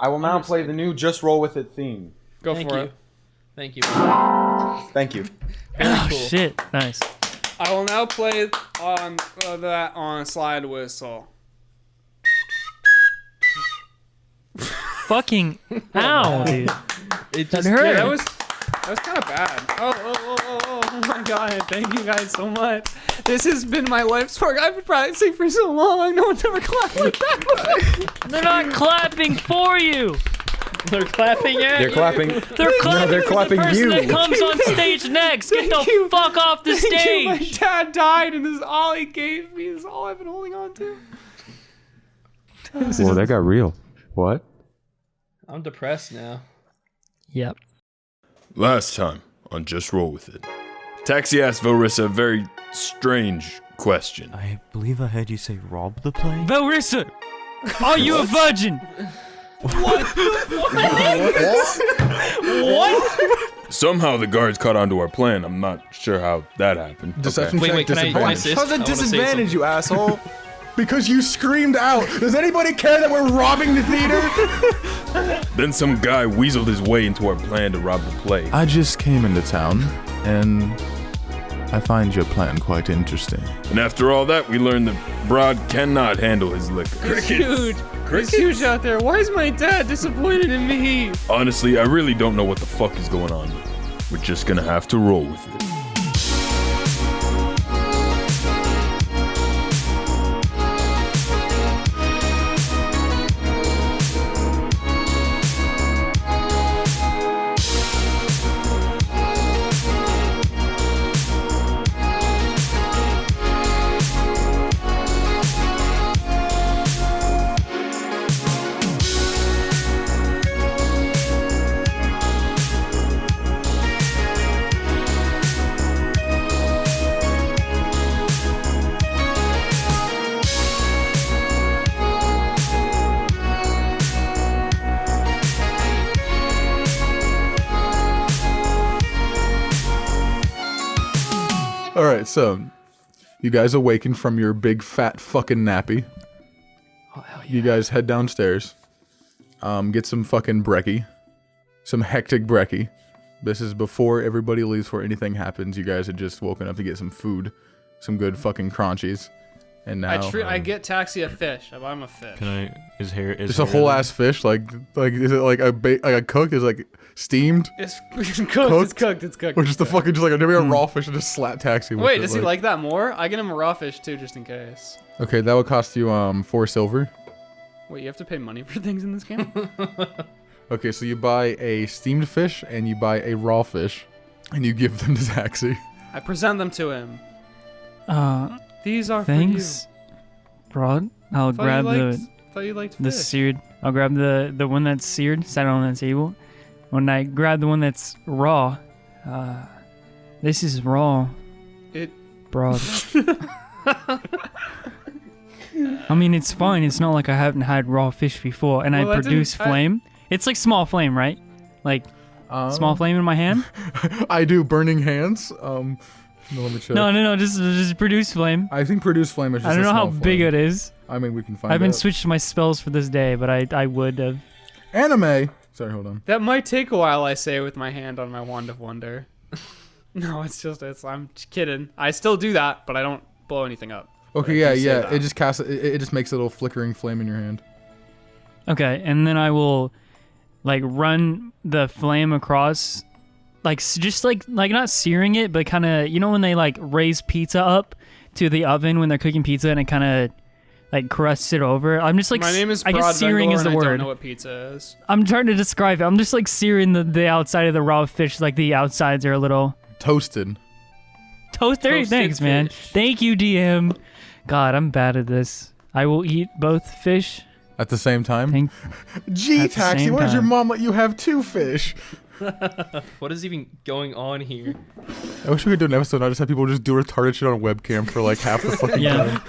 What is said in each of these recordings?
I will now play the new Just Roll With It theme. Go for it. Thank you. Thank you. Oh shit! Nice. I will now play on that on a slide whistle. Fucking ow, dude. It That just hurt. That was kind of bad. Oh my god. Thank you guys so much. This has been my life's work. I've been practicing for so long. No one's ever clapped like that before. They're not clapping for you. They're clapping at They're you. clapping. They're clapping, they're for clapping the person you. that comes on stage next. Get the fuck off the Thank you. My stage. dad died, and this is all he gave me. This is all I've been holding on to. Whoa, that got real. What? I'm depressed now. Yep. Last time on Just Roll With It, Taxi asked Vilrissa a very strange question. I believe I heard you say rob the play. Vilrissa, are you a virgin? Somehow the guards caught onto our plan. I'm not sure how that happened. Deception check, Wait, can I disadvantage. assist? How's I a wanna say disadvantage, you asshole? Because you screamed out. Does anybody care that we're robbing the theater? Then some guy weaseled his way into our plan to rob the play. I just came into town, and I find your plan quite interesting. And after all that, we learned that Broad cannot handle his liquor. It's huge. It's huge out there. Why is my dad disappointed in me? Honestly, I really don't know what the fuck is going on. We're just gonna have to roll with it. All right, so you guys awaken from your big fat fucking nappy. Oh, hell yeah. You guys head downstairs. Get some fucking brekkie. Some hectic brekkie. This is before everybody leaves, before anything happens. You guys had just woken up to get some food. Some good fucking crunchies. And now I get Taxi a fish. I buy him a fish. Can I? Is hair? Is just a whole ass fish, like is it like a cooked? Is it like steamed? It's cooked. It's cooked. Or just a fucking just like maybe a raw fish and just slap Taxi with Wait, it, does he like that more? I get him a raw fish too, just in case. Okay, that would cost you 4 silver. Wait, you have to pay money for things in this game? Okay, so you buy a steamed fish and you buy a raw fish, and you give them to Taxi. I present them to him. These are Thanks, Broad. I'll for you. grab Thought you liked the fish. seared. I'll grab the one that's seared, set on the table. When I grab the one that's raw, this is raw. Broad. I mean, it's fine. It's not like I haven't had raw fish before, and Well, I I produce didn't- flame. It's like small flame, right? Like small flame in my hand. I do burning hands. No, let me check. No. Just produce flame. I think produce flame is just I don't a know how small big flame. it is. I mean, we can find I haven't out. switched my spells for this day, but I would have. Anime. Sorry, hold on. That might take a while, I say, with my hand on my Wand of Wonder. No, I'm just kidding. I still do that, but I don't blow anything up. Okay, I do say yeah. that. It just casts. It just makes a little flickering flame in your hand. Okay, and then I will, like, run the flame across, like, just like not searing it, but kind of, you know, when they like raise pizza up to the oven when they're cooking pizza, and it kind of like crusts it over. I'm just like, My name is I guess Broad searing Vengor, is the and I don't word. know what pizza is. I'm trying to describe it. I'm just like searing the outside of the raw fish, like the outsides are a little Toasted. toasted. Thanks, man. fish. Thank you, DM. God, I'm bad at this. I will eat both fish. At the same time. Gee, At the Taxi, same why does your time. mom let you have 2 fish? What is even going on here? I wish we could do an episode. I just have people just do retarded shit on a webcam for like half the fucking Yeah. time.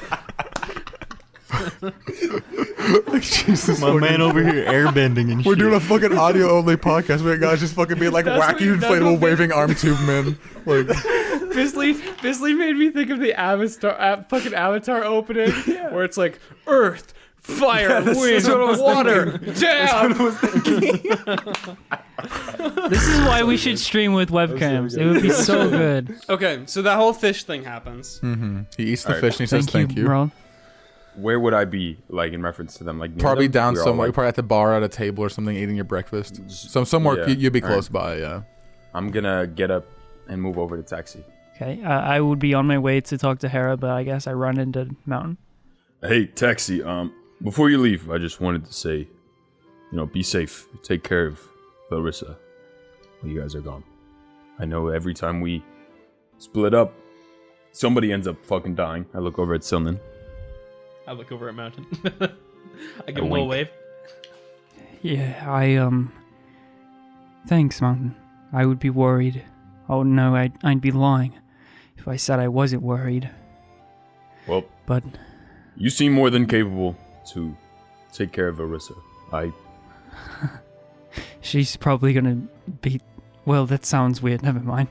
Jesus, My man over here airbending and we're shit. doing a fucking audio only podcast. We got guys just fucking being like That's wacky what- that's inflatable what- waving arm tube men. Like Bisley made me think of the fucking Avatar opening, where it's like Earth Fire, wind, water, damn. This is why we should stream with webcams. It would be so good. Okay, so that whole fish thing happens. He eats the Alright. fish and he says thank you. Rob. Where would I be, like, in reference to them? Like, near Probably them? down We're all, somewhere. like- Probably at the bar, at a table or something, eating your breakfast. Somewhere Yeah, you'd be alright. close by. Yeah. I'm gonna get up and move over to taxi. Okay, I would be on my way to talk to Hera, but I guess I run into Mountain. Hey, taxi. Before you leave, I just wanted to say, be safe. Take care of Larissa while you guys are gone. I know every time we split up, somebody ends up fucking dying. I look over at Silnan. I look over at Mountain. I give him a wink. little wave. Yeah, thanks, Mountain. I would be worried. Oh no, I'd be lying if I said I wasn't worried. Well, But you seem more than capable to take care of Larissa. she's probably gonna be. Well, that sounds weird. Never mind.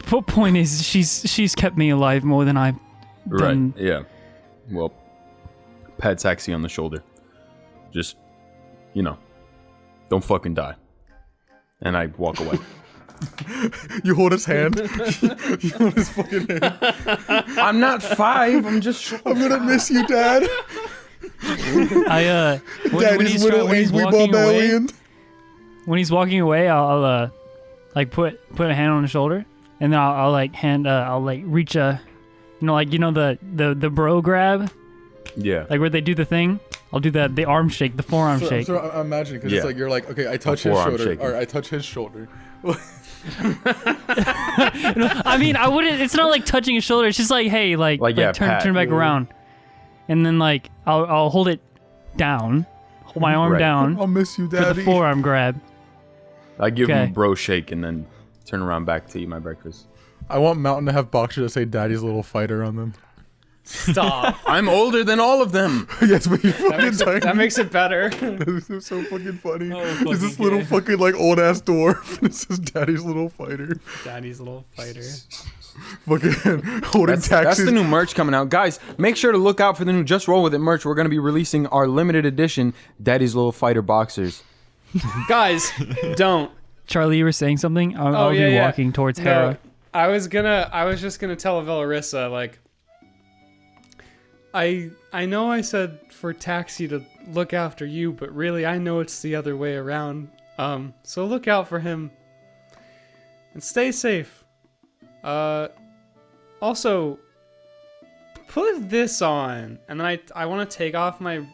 Point is, she's kept me alive more than I've done. Right, yeah. Well, pat taxi on the shoulder. Just, don't fucking die. And I walk away. You hold his hand. You hold his fucking hand. I'm not 5. I'm just. I'm gonna miss you, Dad. When Daddy's he's little angry barbarian. when he's walking away, I'll like put a hand on his shoulder, and then I'll reach the bro grab, Yeah. like where they do the thing. I'll do the arm shake, the forearm shake. So I'm imagining because Yeah. it's like you're like, okay, I touch his forearm shoulder, shaking. or I touch his shoulder. I mean, I wouldn't. It's not like touching his shoulder. It's just like, hey, yeah, turn pat. back around, and then like I'll hold it down, hold my arm Right. down I'll miss you, for the Daddy. forearm grab. I give him Okay. a bro shake and then turn around back to eat my breakfast. I want Mountain to have boxers that say "Daddy's little fighter" on them. Stop. I'm older than all of them. Yes, but you're fucking tiny. That makes it better. This is so fucking funny. Oh, There's this fucking little gay. fucking like old ass dwarf, and it says "Daddy's little fighter." Daddy's little fighter. Fucking holding That's taxis. the new merch coming out. Guys, make sure to look out for the new Just Roll With It merch. We're going to be releasing our limited edition Daddy's Little Fighter boxers. Guys, don't. Charlie, you were saying something. I'll be yeah. walking towards Hera. No, I was just gonna tell Velarissa, like, I know I said for Taxi to look after you, but really I know it's the other way around. So look out for him and stay safe. Also, put this on, and then I want to take off my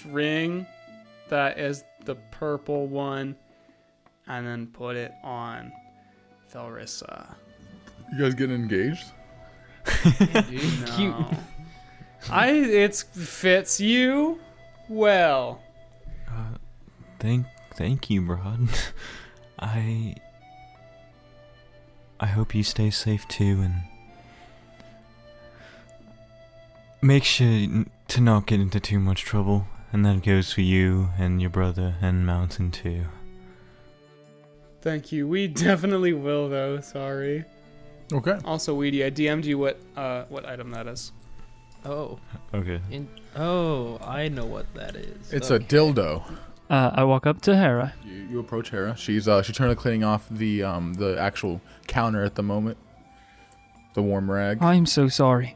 ring, that is the purple one, and then put it on Velarissa. You guys getting engaged? Cute. It fits you well. Thank you, Rod. I hope you stay safe too, and make sure to not get into too much trouble. And that goes for you and your brother and Mountain too. Thank you. We definitely will, though. Sorry. Okay. Also, Weedy, I DM'd you what item that is. Oh. Okay. I know what that is. It's Okay. a dildo. I walk up to Hera. You approach Hera. She's currently cleaning off the actual counter at the moment. The warm rag. I'm so sorry.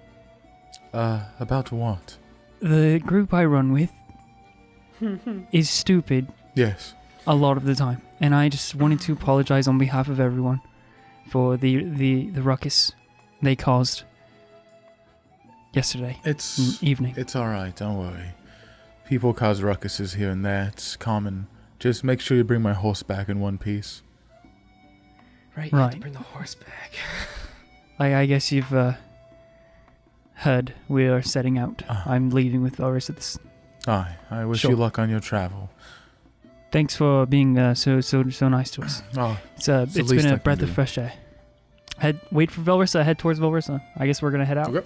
About what? The group I run with is stupid Yes. a lot of the time, and I just wanted to apologize on behalf of everyone for the ruckus they caused yesterday It's evening. It's all right. Don't worry. People cause ruckuses here and there. It's common. Just make sure you bring my horse back in one piece. Right. You have to Right. bring the horse back. I guess you've heard we are setting out. I'm leaving with Loris at this. Aye. I wish Sure. you luck on your travel. Thanks for being so nice to us. Oh, It's the it's least been I a can breath of do. fresh air. Wait for Velrissa. Head towards Velrissa. I guess we're gonna head out. Okay.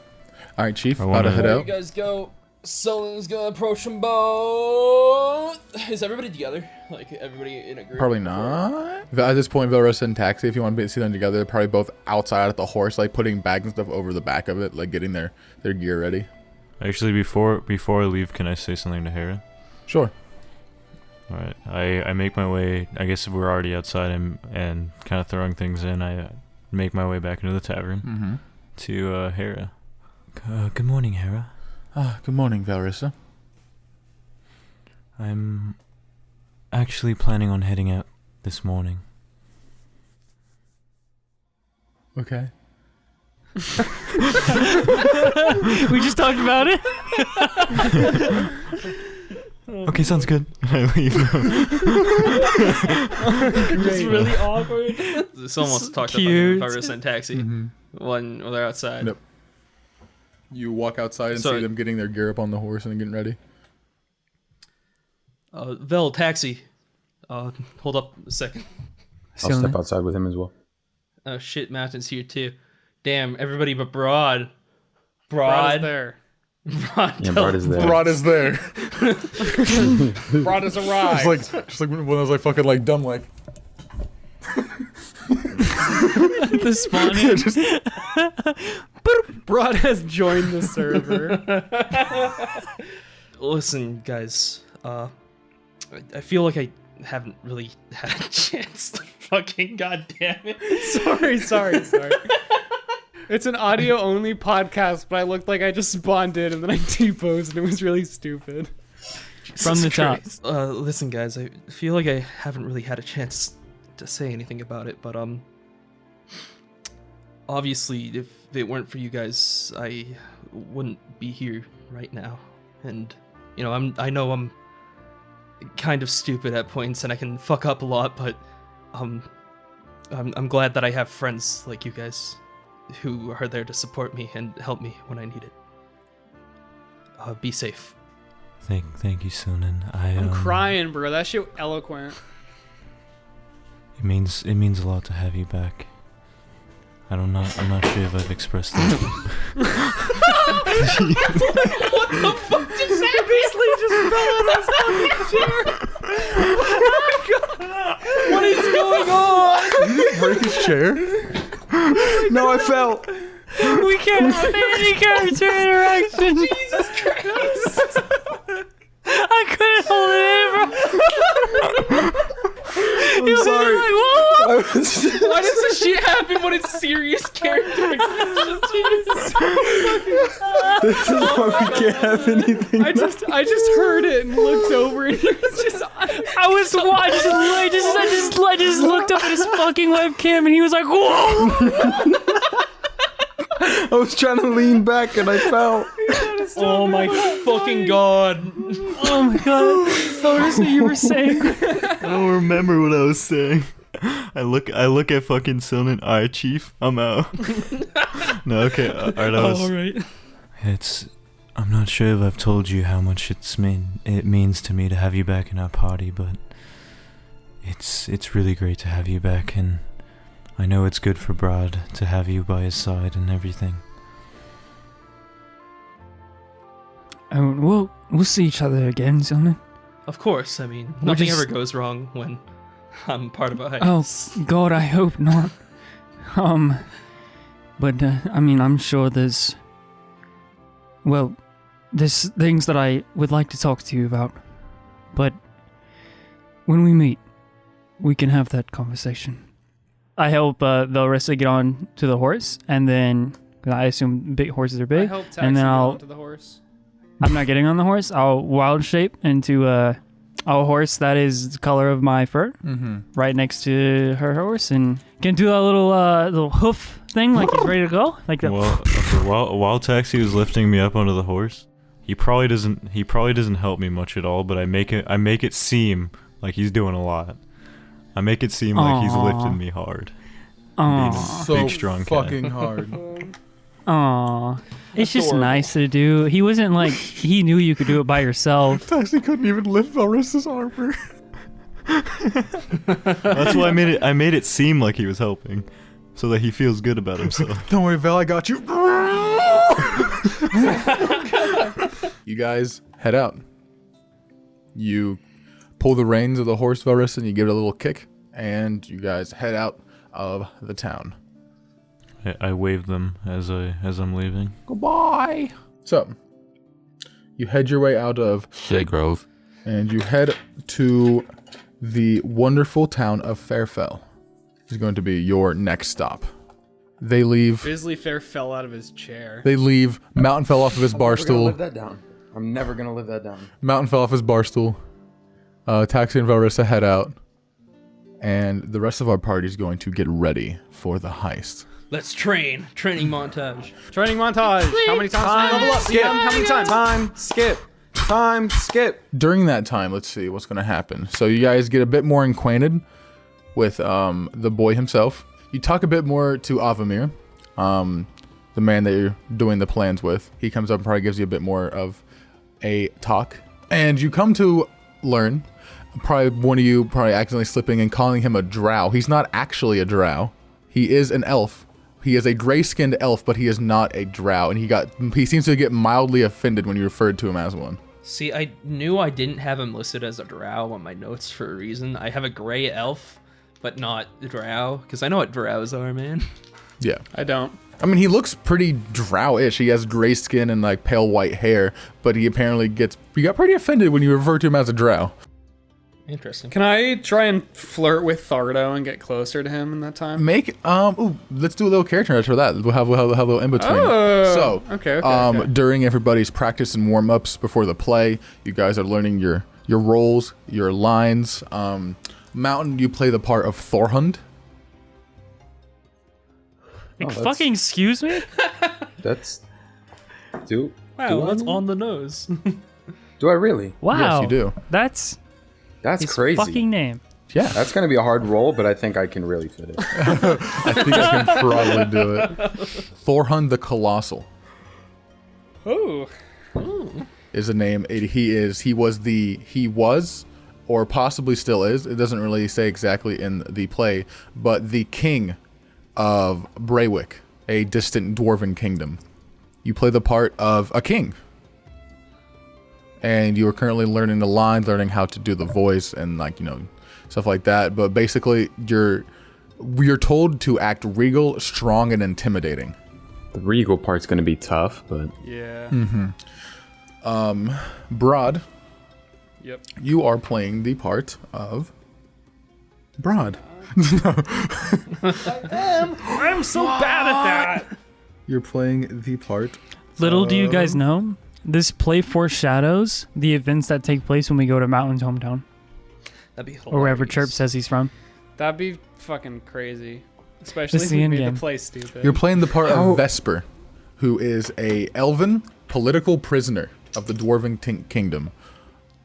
all right, Chief. I About wanna- to head Before out. you guys go, Sullivan's gonna approach them both. Is everybody together? Like everybody in a group? Probably not. At this point, Velrissa and Taxi, if you want to see them together, they're probably both outside at the horse, like putting bags and stuff over the back of it, like getting their gear ready. Actually, before I leave, can I say something to Hera? Sure. All right. I make my way. I guess if we're already outside and kind of throwing things in, I make my way back into the tavern Mm-hmm. to Hera. Good morning, Hera. Good morning, Valrissa. I'm actually planning on heading out this morning. Okay. We just talked about it. Okay, sounds good. I leave now. It's really awkward. Someone wants to talk Cute. to Valrissa and Taxi when they're outside. Yep. You walk outside and So- see them getting their gear up on the horse and getting ready. Vel, Taxi. Hold up a second. I'll step outside with him as well. Oh shit, Mountain's here too. Damn, everybody but Broad. Broad is Broad. there. Broad. Yeah, Bart is there. Broad is there. Broad has arrived. It's like just like one of those like fucking like dumb like. The spawning. Broad has joined the server. Listen, guys. I feel like I haven't really had a chance to fucking goddamn it. Sorry. It's an audio only podcast, but I looked like I just spawned in and then I T-posed and it was really stupid. From the top. Christ. Listen, guys. I feel like I haven't really had a chance to say anything about it, but obviously, if it weren't for you guys, I wouldn't be here right now. And you know, I know I'm kind of stupid at points and I can fuck up a lot, but I'm glad that I have friends like you guys who are there to support me and help me when I need it. Be safe. Thank you, Sunan. I'm crying, bro. That shit eloquent. It means a lot to have you back. I'm not sure if I've expressed that. Beasley just fell out of his fucking chair. What is going on? Break his chair. No, I fell. We can't have any character interaction. Jesus Christ! I couldn't hold it in, bro. I'm sorry. Why does this shit happen when it's serious character expression? Jesus. This is why we can't have anything. I just heard it and looked over and he was just. I was watching. I just looked up at his fucking webcam and he was like, "Whoa!" I was trying to lean back and I fell. Oh my fucking god. Oh my god! What was it you were saying? I don't remember what I was saying. I look at fucking Sunan. Alright, Chief, I'm out. No, okay. Alright, Alright. I'm not sure if I've told you how much it means to me to have you back in our party, but it's really great to have you back, and I know it's good for Brad to have you by his side and everything. We'll see each other again, Zonin. Of course, I mean, We'll nothing just- ever goes wrong when I'm part of a heist. Oh God, I hope not. But I mean, I'm sure there's things that I would like to talk to you about. But when we meet, we can have that conversation. I help Valrissa get on to the horse, and then 'cause I assume big horses are I big. hope Taxi and then got I'll onto the horse. I'm not getting on the horse. I'll wild shape into a horse that is the color of my fur, right next to her horse, and can do that little hoof thing like he's ready to go, like that. Well, okay, while Taxi was lifting me up onto the horse, he probably doesn't help me much at all. But I make it seem like he's doing a lot. I make it seem like he's Aw. lifting me hard. Aw, So Big, strong cat. fucking hard. aw. It's just adorable. nice to do. He wasn't like he knew you could do it by yourself. Taxi couldn't even lift Valrissa's armor. That's why I made it seem like he was helping, so that he feels good about himself. Don't worry, Val, I got you. You guys head out. You pull the reins of the horse, Valrissa, and you give it a little kick, and you guys head out of the town. I wave them as I'm leaving. Goodbye. So, You head your way out of Shea Grove. and you head to the wonderful town of Fairfell. Is going to be your next stop. They leave. Grizzly Fair fell out of his chair. They leave. Mountain fell off of his bar I'm never gonna stool. live that down. I'm never gonna live that down. Mountain fell off his bar stool. Taxi and Valrissa head out. And the rest of our party is going to get ready for the heist. Let's train. Training montage. Training montage. How many times can we level up? Skip. DM? How many times? Time. Skip. Time. Skip. During that time, let's see what's going to happen. So you guys get a bit more acquainted with the boy himself. You talk a bit more to Avamir, the man that you're doing the plans with. He comes up and probably gives you a bit more of a talk. And you come to learn, probably one of you probably accidentally slipping and calling him a drow. He's not actually a drow. He is an elf. He is a gray-skinned elf, but he is not a drow. And he seems to get mildly offended when you referred to him as one. See, I knew I didn't have him listed as a drow on my notes for a reason. I have a gray elf, but not a drow, because I know what drows are, man. Yeah. I don't. I mean, he looks pretty drow-ish. He has gray skin and like pale white hair, but he apparently he got pretty offended when you referred to him as a drow. Interesting. Can I try and flirt with Thardo and get closer to him in that time? Let's do a little character match for that. We'll have a little in between. Oh, So, okay. during everybody's practice and warm-ups before the play, you guys are learning your roles, your lines. Mountain, you play the part of Thorhund. Fucking excuse me? That's. Do. Wow, that's on the nose. Do I really? Wow. Yes, you do. That's That's his crazy. fucking name. Yeah, That's gonna be a hard roll, but I think I can really fit it. I think I can probably do it. Thorhund the Colossal Oh. is a name. He was, or possibly still is. It doesn't really say exactly in the play, but the king of Braywick, a distant dwarven kingdom. You play the part of a king. And you are currently learning the lines, learning how to do the voice and stuff like that. But basically you're told to act regal, strong, and intimidating. The regal part's gonna be tough, but Yeah. Broad, Yep. you are playing the part of Broad. I'm so bad at that. You're playing the part. Little do you guys know, this play foreshadows the events that take place when we go to Mountain's hometown, That'd be hilarious. or wherever Chirp says he's from. That'd be fucking crazy. Especially This if is the we end made game. the play stupid. You're playing the part of Vesper, who is a elven political prisoner of the Dwarven Kingdom.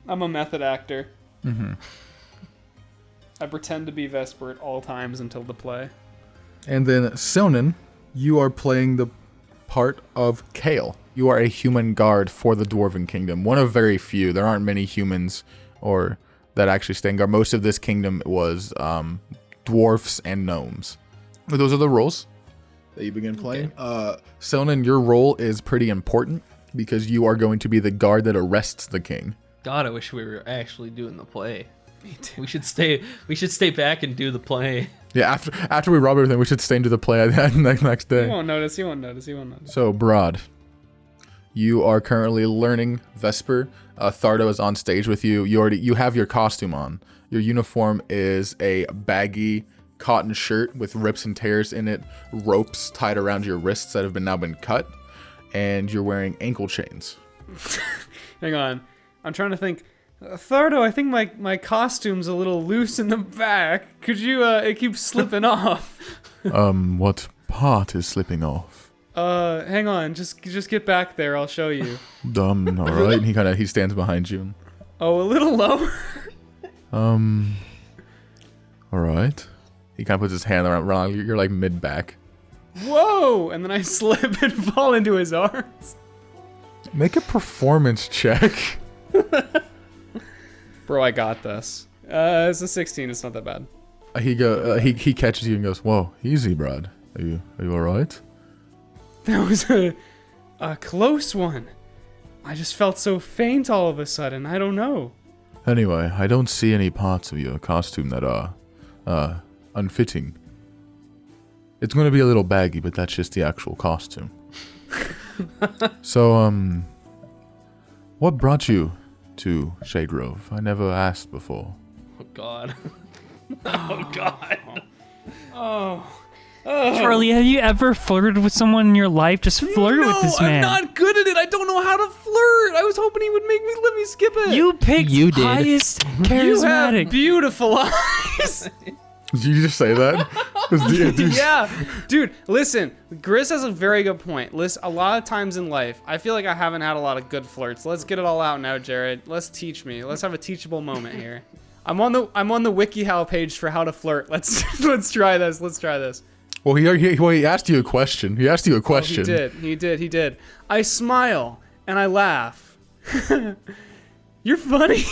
I'm a method actor. Mm-hmm. I pretend to be Vesper at all times until the play. And then Silnan, you are playing the part of Kale. You are a human guard for the Dwarven Kingdom. One of very few. There aren't many humans or that actually stand guard. Most of this kingdom was dwarfs and gnomes. But those are the roles that you begin playing. Silnan, your role is pretty important because you are going to be the guard that arrests the king. God, I wish we were actually doing the play. Me too. We should stay back and do the play. Yeah, after we rob everything, we should stay and do the play next He day. won't notice. He won't notice. So, Broad, you are currently learning Vesper. Thardo is on stage with you. You have your costume on. Your uniform is a baggy cotton shirt with rips and tears in it, ropes tied around your wrists that have now been cut, and you're wearing ankle chains. Hang on. I'm trying to think. Thardo, I think my costume's a little loose in the back. Could you, it keeps slipping off. What part is slipping off? Hang on. Just get back there. I'll show you. All right. And he stands behind you. Oh, a little lower. All right. He kind of puts his hand around you're like mid back. Whoa! And then I slip and fall into his arms. Make a performance check. Bro, I got this. It's a 16. It's not that bad. He catches you and goes, "Whoa, easy, Brad. Are you all right?" That was a close one. I just felt so faint all of a sudden. I don't know. Anyway, I don't see any parts of your costume that are unfitting. It's going to be a little baggy, but that's just the actual costume. So, What brought you to Shade Grove? I never asked before. Oh God. Oh God. Charlie, have you ever flirted with someone in your life? Just flirt with this man. I'm not good at it. I don't know how to flirt. I was hoping he would let me skip it. You picked You did. highest You charismatic. have beautiful eyes. Did you just say that? Yeah, dude, listen, Gris has a very good point. Listen, a lot of times in life, I feel like I haven't had a lot of good flirts. Let's get it all out now, Jared. Let's teach me. Let's have a teachable moment here. I'm on the WikiHow page for how to flirt. Let's try this. Let's try this. Well, he asked you a question. He asked you a question. He did. I smile and I laugh. You're funny.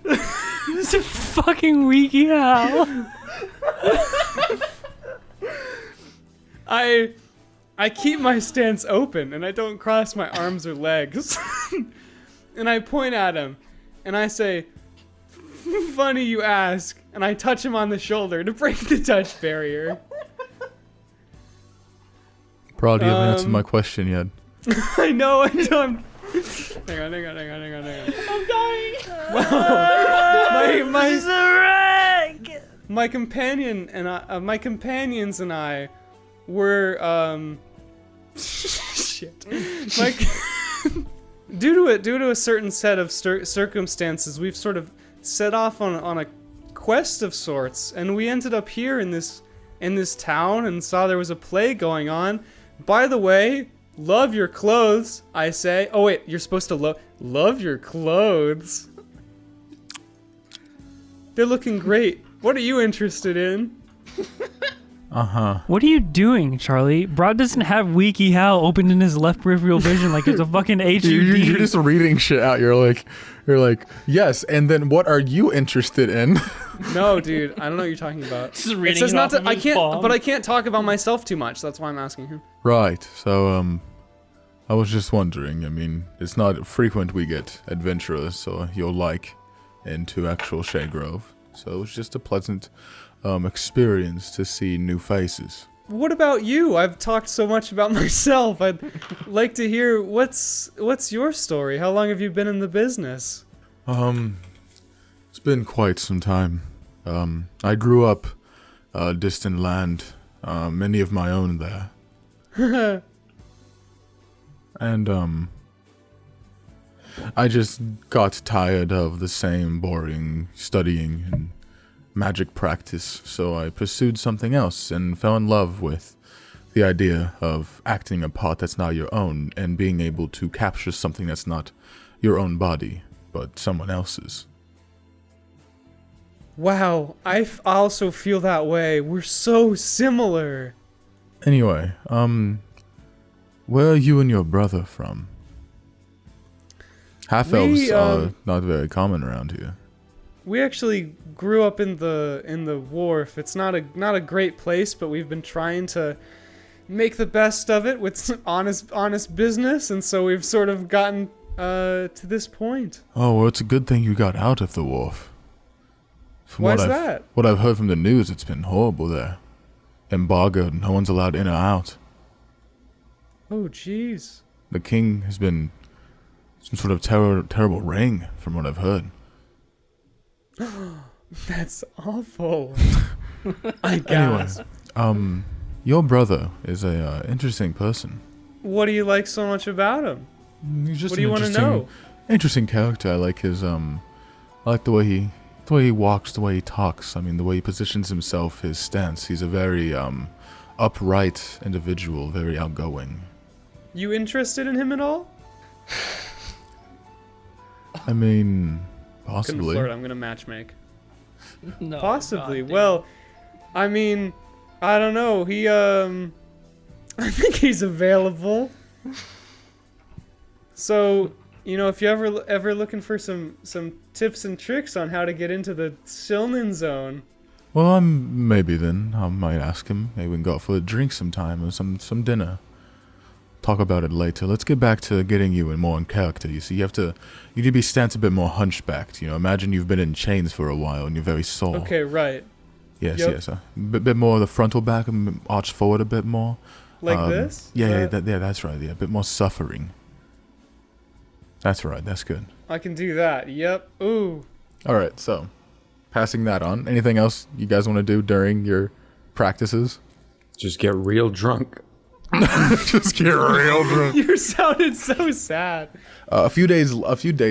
This is a fucking wiki how. I keep my stance open and I don't cross my arms or legs. And I point at him and I say, funny you ask, and I touch him on the shoulder to break the touch barrier. Probably haven't answered my question yet. I know. Hang on. I'm dying. My companion and my companions and I were shit. Due to a certain set of circumstances, we've sort of set off on a quest of sorts, and we ended up here in this town and saw there was a play going on. By the way, love your clothes, I say. Oh wait, you're supposed to love your clothes. They're looking great. What are you interested in? What are you doing, Charlie? Broad doesn't have WikiHow open in his left peripheral vision like it's a fucking HUD. You're just reading shit out. You're like, yes. And then what are you interested in? No, dude, I don't know what you're talking about. Just It reading says it not off to. of his palm. I can't talk about myself too much. That's why I'm asking him. Right. So, I was just wondering. I mean, it's not frequent we get adventurers or your like into actual Shade Grove. So it was just a pleasant experience to see new faces. What about you? I've talked so much about myself. I'd like to hear what's your story. How long have you been in the business? It's been quite some time. I grew up distant land, many of my own there. And I just got tired of the same boring studying and magic practice, so I pursued something else and fell in love with the idea of acting a part that's not your own and being able to capture something that's not your own body, but someone else's. Wow, I also feel that way. We're so similar. Anyway, where are you and your brother from? Half-elves are not very common around here. We actually grew up in the wharf. It's not a great place, but we've been trying to make the best of it with honest business, and so we've sort of gotten to this point. Oh, well, it's a good thing you got out of the wharf. From Why's that? What I've heard from the news, it's been horrible there. Embargoed, no one's allowed in or out. Oh, jeez. The king has been some sort of terrible reign, from what I've heard. That's awful. I Anyway, guess. your brother is a interesting person. What do you like so much about him? He's just What do you an want to interesting- know? Interesting character. I like his I like the way he walks, the way he talks. I mean, the way he positions himself, his stance. He's a very upright individual, very outgoing. You interested in him at all? I mean, Couldn't possibly. flirt. I'm gonna matchmake. No, Possibly. God damn. Well, I mean, I don't know. He I think he's available. So, if you ever looking for some tips and tricks on how to get into the Silnan zone. Well, maybe then I might ask him. Maybe we can go out for a drink sometime or some dinner. Talk about it later. Let's get back to getting you more in character. You see, you need to be stanced a bit more hunchbacked. Imagine you've been in chains for a while and you're very sore. Okay, right. Yes, Yep. yes. A bit more of the frontal back and arch forward a bit more. Like this? Yeah, that's right. Yeah, a bit more suffering. That's right. That's good. I can do that. Yep. Ooh. All right. So, passing that on. Anything else you guys want to do during your practices? Just get real drunk. Just get real drunk. You sounded so sad. A few days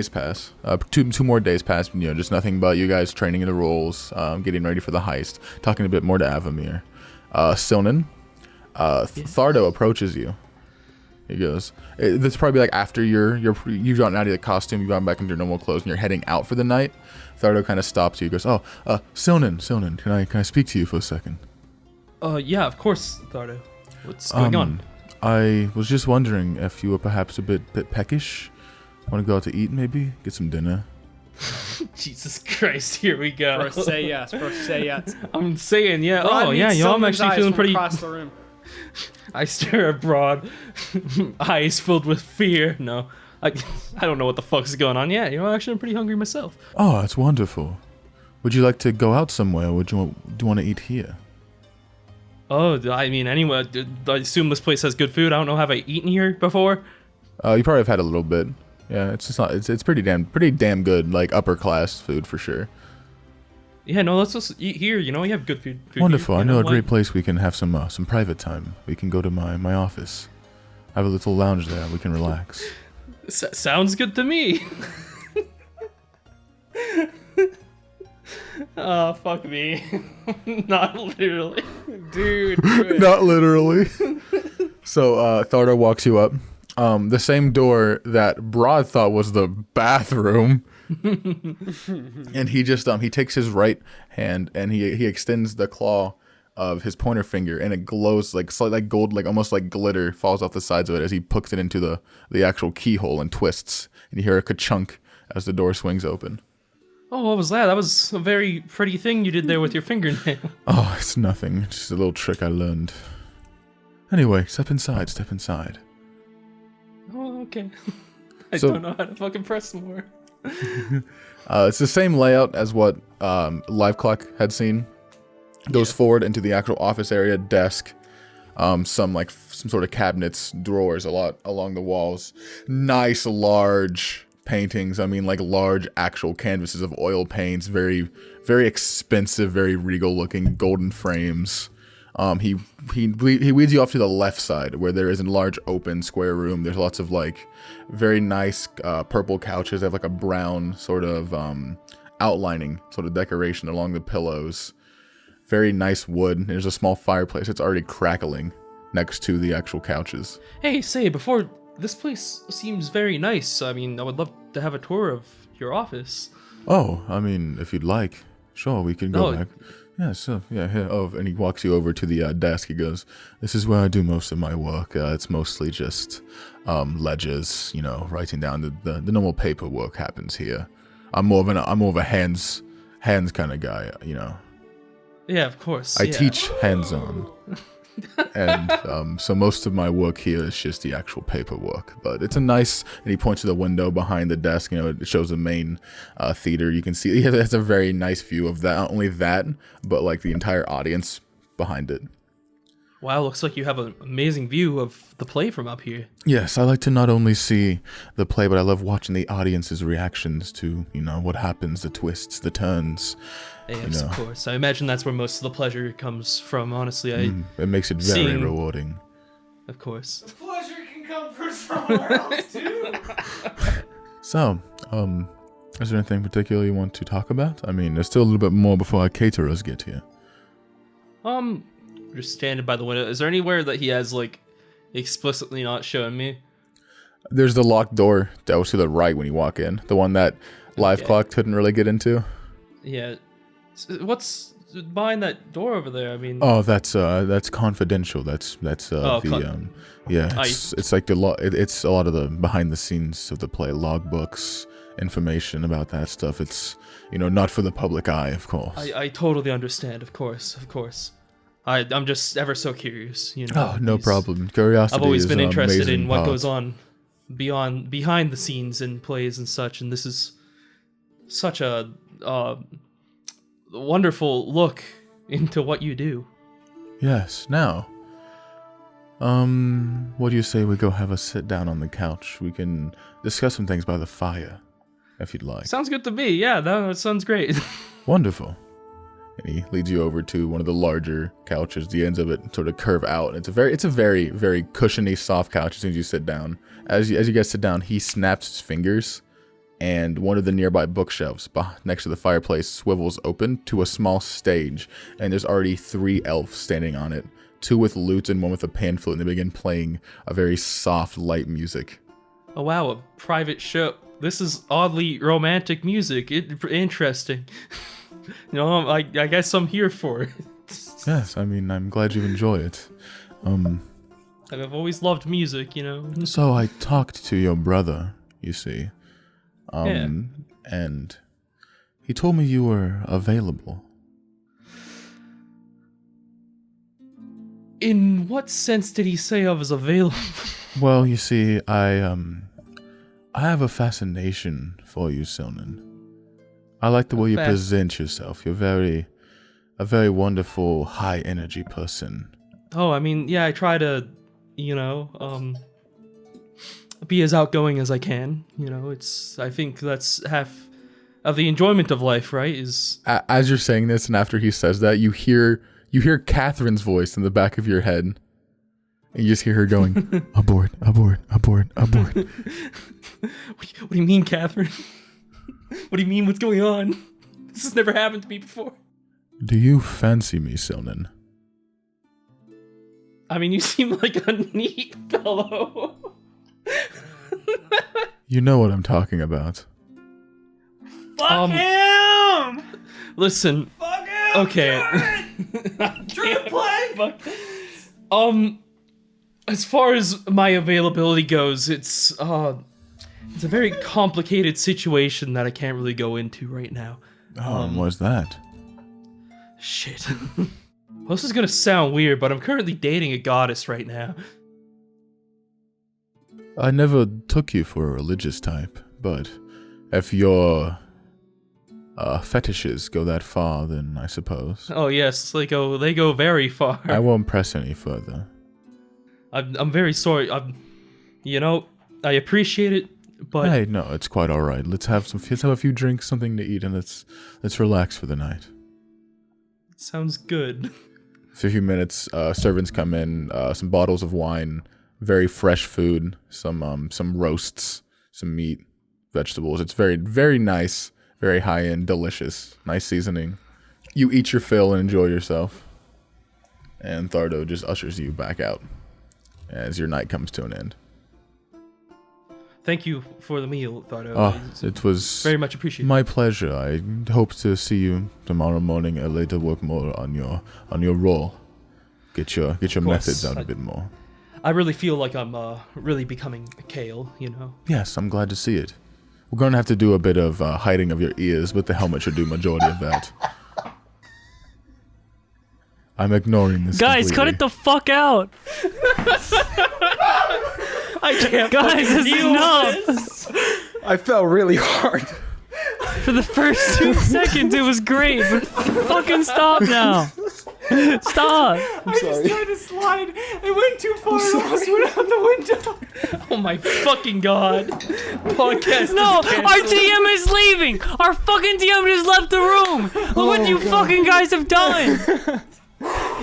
pass. Two more days pass. You know, just nothing but you guys training in the roles, getting ready for the heist, talking a bit more to Avamir. Silnan, Thardo approaches you. He goes, this is probably like after you've gotten out of the costume, you've gone back into your normal clothes, and you're heading out for the night. Thardo kind of stops you. He goes, Silnan, can I speak to you for a second? Yeah, of course, Thardo. What's going on? I was just wondering if you were perhaps a bit peckish. Want to go out to eat, maybe? Get some dinner? Jesus Christ, here we go. First say yes. I'm saying, yeah. Broad Oh, yeah, meets yo, I'm Silman's actually eyes feeling from pretty... across the room. I stare at Broad, eyes filled with fear. No, I don't know what the fuck's going on. Yeah, actually, I'm pretty hungry myself. Oh, that's wonderful. Would you like to go out somewhere, or do you want to eat here? Oh, I mean, anyway, I assume this place has good food. I don't know, have I eaten here before? You probably have had a little bit. Yeah, it's just not. It's pretty damn good, like upper class food for sure. Yeah, no, let's just eat here. You have good food. Wonderful. Here, I know a great place we can have some private time. We can go to my office. I have a little lounge there. We can relax. Sounds good to me. Oh, fuck me. Not literally. Dude. Not literally. So Thardo walks you up. The same door that Broad thought was the bathroom. And he just he takes his right hand and he extends the claw of his pointer finger, and it glows like slightly like gold, like almost like glitter falls off the sides of it as he puts it into the actual keyhole and twists, and you hear a ka-chunk as the door swings open. Oh, what was that? That was a very pretty thing you did there with your fingernail. Oh, it's nothing. Just a little trick I learned. Anyway, step inside. Oh, okay. I So- don't know how to fucking press more. It's the same layout as what Live Clock had seen. Goes forward into the actual office area, desk, some sort of cabinets, drawers a lot along the walls. Nice large paintings. I mean, like large actual canvases of oil paints. Very, very expensive, very regal looking golden frames. He leads you off to the left side where there is a large open square room. There's lots of like very nice purple couches. They have like a brown sort of outlining sort of decoration along the pillows. Very nice wood. There's a small fireplace. It's already crackling next to the actual couches. Hey, before, this place seems very nice. I mean, I would love to have a tour of your office. Oh, I mean, if you'd like, sure, we can go back. Yeah, so, yeah, here, and he walks you over to the desk. He goes, this is where I do most of my work. It's mostly just ledgers, writing down the normal paperwork happens here. I'm more of a hands kind of guy, Yeah, of course. I teach hands-on. And so most of my work here is just the actual paperwork, but it's a nice, and he points to the window behind the desk, it shows the main theater. You can see it has a very nice view of that, not only that, but like the entire audience behind it. Wow, looks like you have an amazing view of the play from up here. Yes, I like to not only see the play, but I love watching the audience's reactions to, what happens, the twists, the turns. Yes, of course. I imagine that's where most of the pleasure comes from, honestly. It makes it very rewarding. Of course. Pleasure can come from somewhere else too. So, is there anything particular you want to talk about? I mean, there's still a little bit more before our caterers get here. Just standing by the window. Is there anywhere that he has, explicitly not shown me? There's the locked door that was to the right when you walk in. The one that Live Clock couldn't really get into. Yeah. What's behind that door over there? I mean... Oh, that's confidential. It's like it's a lot of the behind the scenes of the play, logbooks, information about that stuff. It's, not for the public eye, of course. I totally understand, of course. I'm just ever so curious, Oh, no problem. Curiosity. I've always been interested in what part. goes on behind the scenes in plays and such, and this is such a wonderful look into what you do. Yes. Now, What do you say we go have a sit down on the couch? We can discuss some things by the fire, if you'd like. Sounds good to me. Yeah, that sounds great. Wonderful. And he leads you over to one of the larger couches. The ends of it sort of curve out. And it's a very, very cushiony, soft couch as soon as you sit down. As you guys sit down, he snaps his fingers, and one of the nearby bookshelves next to the fireplace swivels open to a small stage, and there's already 3 elves standing on it, 2 with lutes and 1 with a pan flute, and they begin playing a very soft, light music. Oh wow, a private show. This is oddly romantic music. Interesting. You know, I guess I'm here for it. Yes, I mean, I'm glad you enjoy it. I've always loved music, you know. So I talked to your brother, you see. Yeah. And he told me you were available. In what sense did he say I was available? Well, you see, I have a fascination for you, Silnan. I like the way you present yourself. You're a very wonderful, high energy person. Oh, I mean, yeah, I try to, you know, be as outgoing as I can. You know, I think that's half of the enjoyment of life, right? Is As you're saying this, and after he says that, you hear Catherine's voice in the back of your head. And you just hear her going, abort, abort, abort, abort. What do you mean, Catherine? What do you mean? What's going on? This has never happened to me before. Do you fancy me, Silnan? I mean, you seem like a neat fellow. You know what I'm talking about. Fuck him! Listen. Fuck him! Okay. Triple play! As far as my availability goes, it's a very complicated situation that I can't really go into right now. What's that? Shit. Well, this is gonna sound weird, but I'm currently dating a goddess right now. I never took you for a religious type, but if your fetishes go that far, then I suppose. Oh yes, they go very far. I won't press any further. I'm very sorry. I appreciate it, but Hey, no, it's quite all right. Let's have a few drinks, something to eat, and let's relax for the night. sounds good. For a few minutes, servants come in, some bottles of wine, very fresh food, some roasts, some meat, vegetables. It's very, very nice, very high-end, delicious, nice seasoning. You eat your fill and enjoy yourself. And Thardo just ushers you back out as your night comes to an end. Thank you for the meal, Thardo. It was very much appreciated. my pleasure. I hope to see you tomorrow morning and later work more on your role. Get your methods out a bit more. I really feel like I'm really becoming a Kale, you know. Yes, I'm glad to see it. We're going to have to do a bit of hiding of your ears, but the helmet should do majority of that. I'm ignoring this. Guys, cut it the fuck out! I can't. Guys, this is enough! I fell really hard. For the first 2 seconds, it was great, but fucking stop now! Stop! I just tried to slide. I went too far. I almost went out the window. Oh my fucking god. Podcast. No, is our canceled. DM is leaving! Our fucking DM just left the room! Look what you fucking guys have done!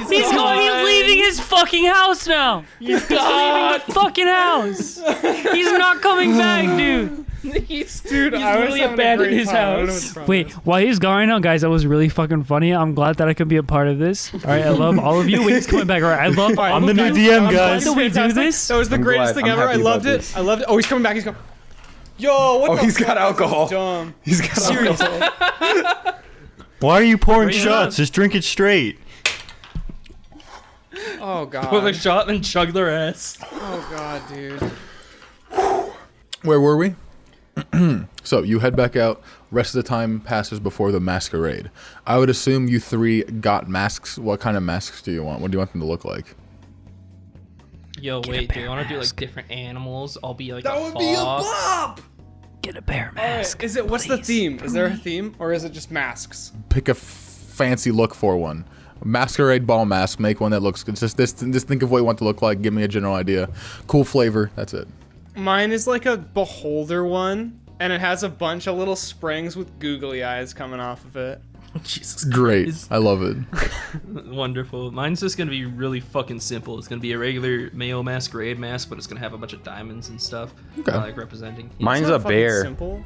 He's leaving his fucking house now! He's leaving the fucking house! He's not coming back, dude! He's I was really having a abandoned great his time. I don't know house. what's wrong Wait, with while he's gone right now, guys, that was really fucking funny. I'm glad that I could be a part of this. Alright, I love all of you. Wait, he's coming back. Alright, I love all I'm of the new you. DM, I'm glad guys. that we do Fantastic. this. That was the I'm greatest glad. thing I'm ever. I happy loved about it. this. I loved it. Oh, he's coming back. He's coming. Yo, what Oh, the he's fuck? got alcohol. Dumb. He's got alcohol. Why are you pouring Bring it shots? up. Just drink it straight. Oh god. Pour the shot and chug their ass. Oh god, dude. Where were we? So you head back out. Rest of the time passes before the masquerade. I would assume you 3 got masks. What kind of masks do you want? What do you want them to look like? Yo, wait, do you want to do like different animals? I'll be like That a would be a fox. bop. Get a bear mask. Is it? What's the theme? Is there a theme, or is it just masks? Pick a fancy look for one. Masquerade ball mask. Make one that looks good. Just think of what you want it to look like. Give me a general idea. Cool flavor. That's it. Mine is like a beholder one, and it has a bunch of little springs with googly eyes coming off of it. Jesus Great. Christ. I love it. Wonderful. Mine's just gonna be really fucking simple. It's gonna be a regular male masquerade mask, but it's gonna have a bunch of diamonds and stuff, Okay. like representing. Mine's It's not a fucking bear. Simple.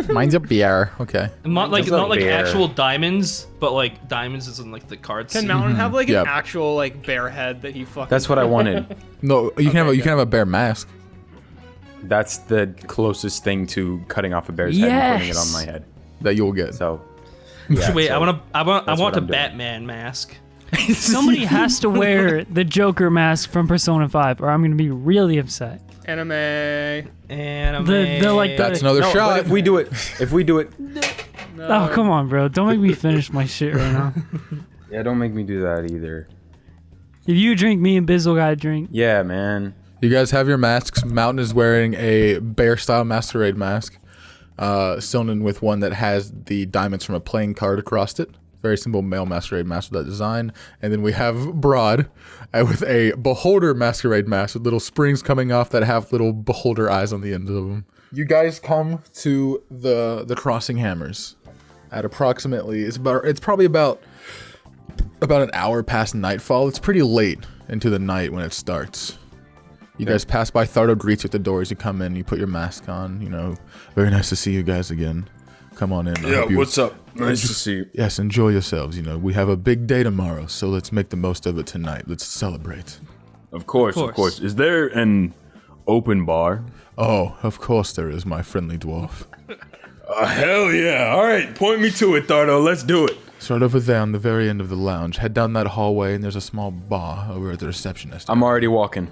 Mine's a bear. Okay. Not like Mine's a not like bear. actual diamonds, but like diamonds is in like the cards. Can Mountain have like an Yep. actual like bear head that he fucking? That's what I wanted. No, you can have a bear mask. That's the closest thing to cutting off a bear's head and putting it on my head. That you'll get. So, yeah, Wait, so I want that's a what I'm doing. Batman mask. Somebody has to wear the Joker mask from Persona 5, or I'm gonna be really upset. Anime. And The like That's the, another No, shot. but if we do it, Oh come on, bro! Don't make me finish my shit right now. yeah, don't make me do that either. If you drink, me and Bizzle got to drink. Yeah, man. You guys have your masks. Mountain is wearing a bear-style masquerade mask. Silnan with one that has the diamonds from a playing card across it. Very simple male masquerade mask with that design. And then we have Broad with a beholder masquerade mask with little springs coming off that have little beholder eyes on the ends of them. You guys come to the crossing hammers at approximately it's probably about an hour past nightfall. It's pretty late into the night when it starts. You guys pass by. Thardo greets you at the door as you come in. You put your mask on. You know, very nice to see you guys again. Come on in. I hope you- up? Nice to see you. Yes, enjoy yourselves. You know, we have a big day tomorrow, so let's make the most of it tonight. Let's celebrate. Of course, of course. Is there an open bar? Oh, of course there is, my friendly dwarf. Hell yeah. All right, point me to it, Thardo. Let's do it. Start over there on the very end of the lounge. Head down that hallway, and there's a small bar over at the receptionist. I'm already walking.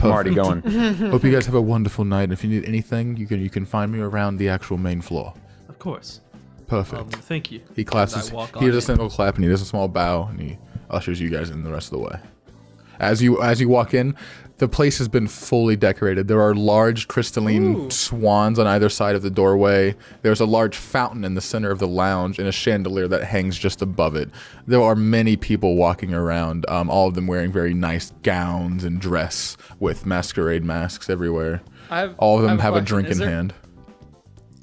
I'm already going. Hope you guys have a wonderful night. If you need anything, you can find me around the actual main floor. Of course. Perfect. Thank you. He claps. As I walk He does a on simple clap, and he does a small bow, and he ushers you guys in the rest of the way. As you walk in, the place has been fully decorated. There are large crystalline swans on either side of the doorway. There's a large fountain in the center of the lounge and a chandelier that hangs just above it. There are many people walking around, all of them wearing very nice gowns and dress with masquerade masks everywhere. All of them have a drink in hand.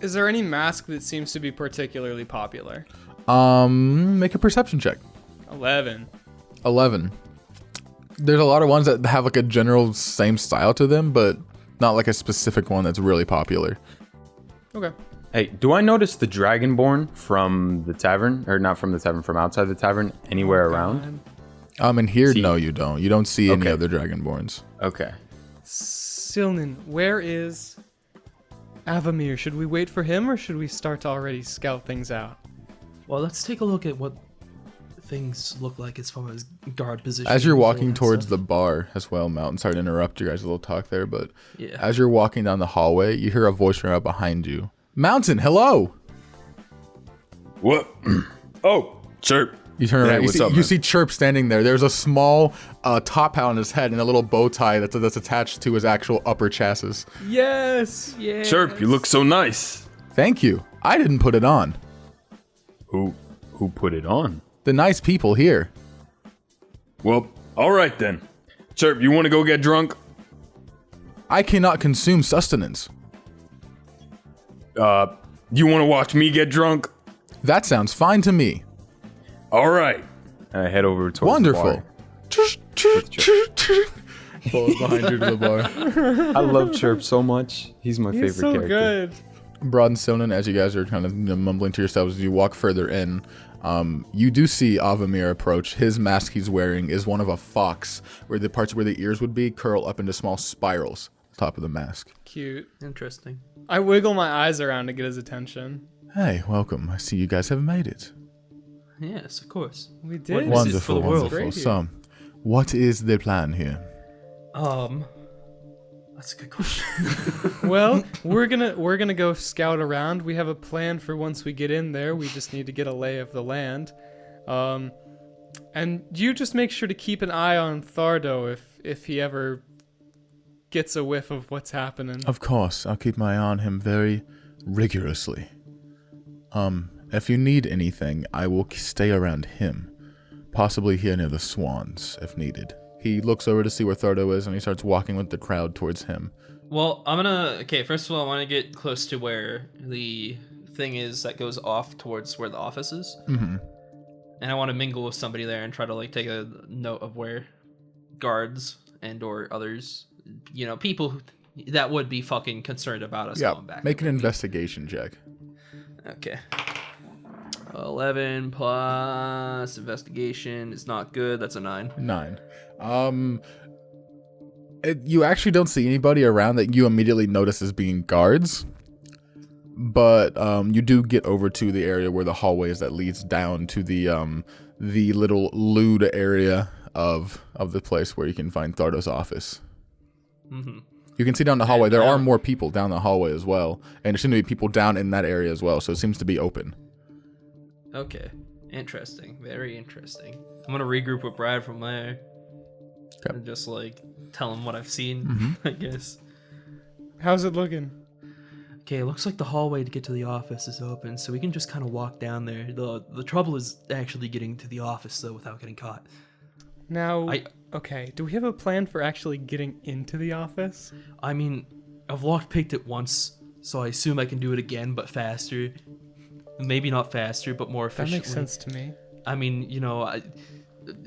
Is there any mask that seems to be particularly popular? Make a perception check. 11. 11. There's a lot of ones that have like a general same style to them, but not like a specific one that's really popular. Okay. Hey, do I notice the Dragonborn from the tavern, or not from the tavern, from outside the tavern, anywhere around? In here, See- no, you don't. You don't see any Okay. other Dragonborns. Okay. Silnan, where is Avamir? Should we wait for him, or should we start to already scout things out? Well, let's take a look at what things look like as far as guard position. As you're walking towards the bar as well, Mountain, sorry to interrupt you guys a little talk there, but Yeah. as you're walking down the hallway, you hear a voice right behind you. Mountain, hello! What? Oh, Chirp. You turn Hey, around. what's up, You man? see Chirp standing there. There's a small top hat on his head and a little bow tie that's attached to his actual upper chassis. Yes. Yeah. Chirp, you look so nice. Thank you. I didn't put it on. Who put it on? The nice people here. Well, all right then. Chirp, you want to go get drunk? I cannot consume sustenance. You want to watch me get drunk? That sounds fine to me. All right. And I head over towards Wonderful. the Falls behind you to the bar. bar. I love Chirp so much. He's my He's favorite so character. good. Broad and Silnan, as you guys are kind of mumbling to yourselves as you walk further in, you do see Avamir approach. His mask he's wearing is one of a fox, where the parts where the ears would be curl up into small spirals at the top of the mask. Cute. Interesting. I wiggle my eyes around to get his attention. Hey, welcome. I see you guys have made it. Yes, of course. We did. What is it for Wonderful, the world? wonderful. Great here. So, what is the plan here? That's a good question. Well, we're gonna go scout around. We have a plan for once we get in there. We just need to get a lay of the land. And you just make sure to keep an eye on Thardo if he ever gets a whiff of what's happening. Of course, I'll keep my eye on him very rigorously. If you need anything, I will stay around him. Possibly here near the swans, if needed. He looks over to see where Thordo is, and he starts walking with the crowd towards him. Well, okay, first of all, I want to get close to where the thing is that goes off towards where the office is. Mm-hmm. And I want to mingle with somebody there and try to, like, take a note of where guards and or others, you know, people that would be fucking concerned about us going back. Make an investigation check. Okay. 11 plus investigation is not good. That's a 9. 9. You actually don't see anybody around that you immediately notice as being guards. But you do get over to the area where the hallway is that leads down to the little lewd area of the place where you can find Thordo's office. Mm-hmm. You can see down the hallway. There are more people down the hallway as well. And there seem to be people down in that area as well. So it seems to be open. Okay. Interesting. Very interesting. I'm going to regroup with Brad from there. Okay. And just, like, tell him what I've seen, I guess. How's it looking? Okay, it looks like the hallway to get to the office is open, so we can just kind of walk down there. The trouble is actually getting to the office, though, without getting caught. Now, okay, do we have a plan for actually getting into the office? I mean, I've lockpicked it once, so I assume I can do it again, but faster. Maybe not faster, but more That efficiently. makes sense to me. I mean, you know,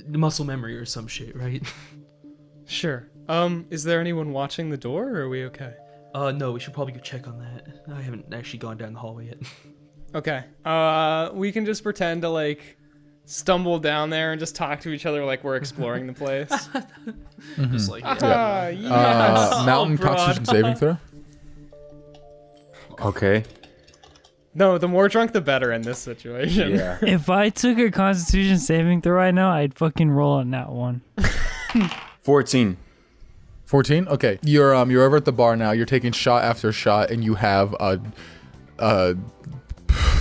muscle memory or some shit, right? Sure. Is there anyone watching the door, or are we okay? No, we should probably go check on that. I haven't actually gone down the hallway yet. Okay. We can just pretend to, like, stumble down there and just talk to each other like we're exploring the place. Just like, Mountain Constitution saving throw. Okay. No, the more drunk, the better in this situation. Yeah. If I took a Constitution saving throw right now, I'd fucking roll on that one. 14. 14. Okay, you're over at the bar now. You're taking shot after shot, and you have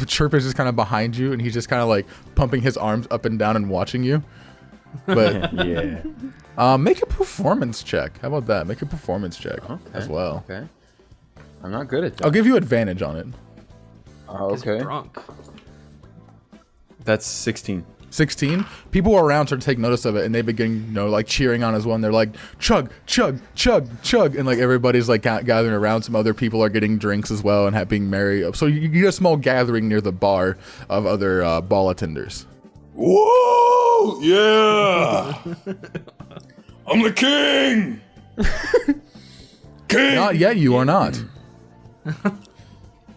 Chirp is just kind of behind you, and he's just kind of like pumping his arms up and down and watching you. But Yeah. make a performance check. How about that? Make a performance check as well. Okay. I'm not good at that. I'll give you advantage on it. Okay. drunk. That's 16. 16. People around start to take notice of it, and they begin, like cheering on as well. And they're like, chug, chug, chug, chug, and like everybody's like gathering around. Some other people are getting drinks as well and being merry. So you get a small gathering near the bar of other ball attenders. Whoa! Yeah! I'm the king! King! Not yet. You are not.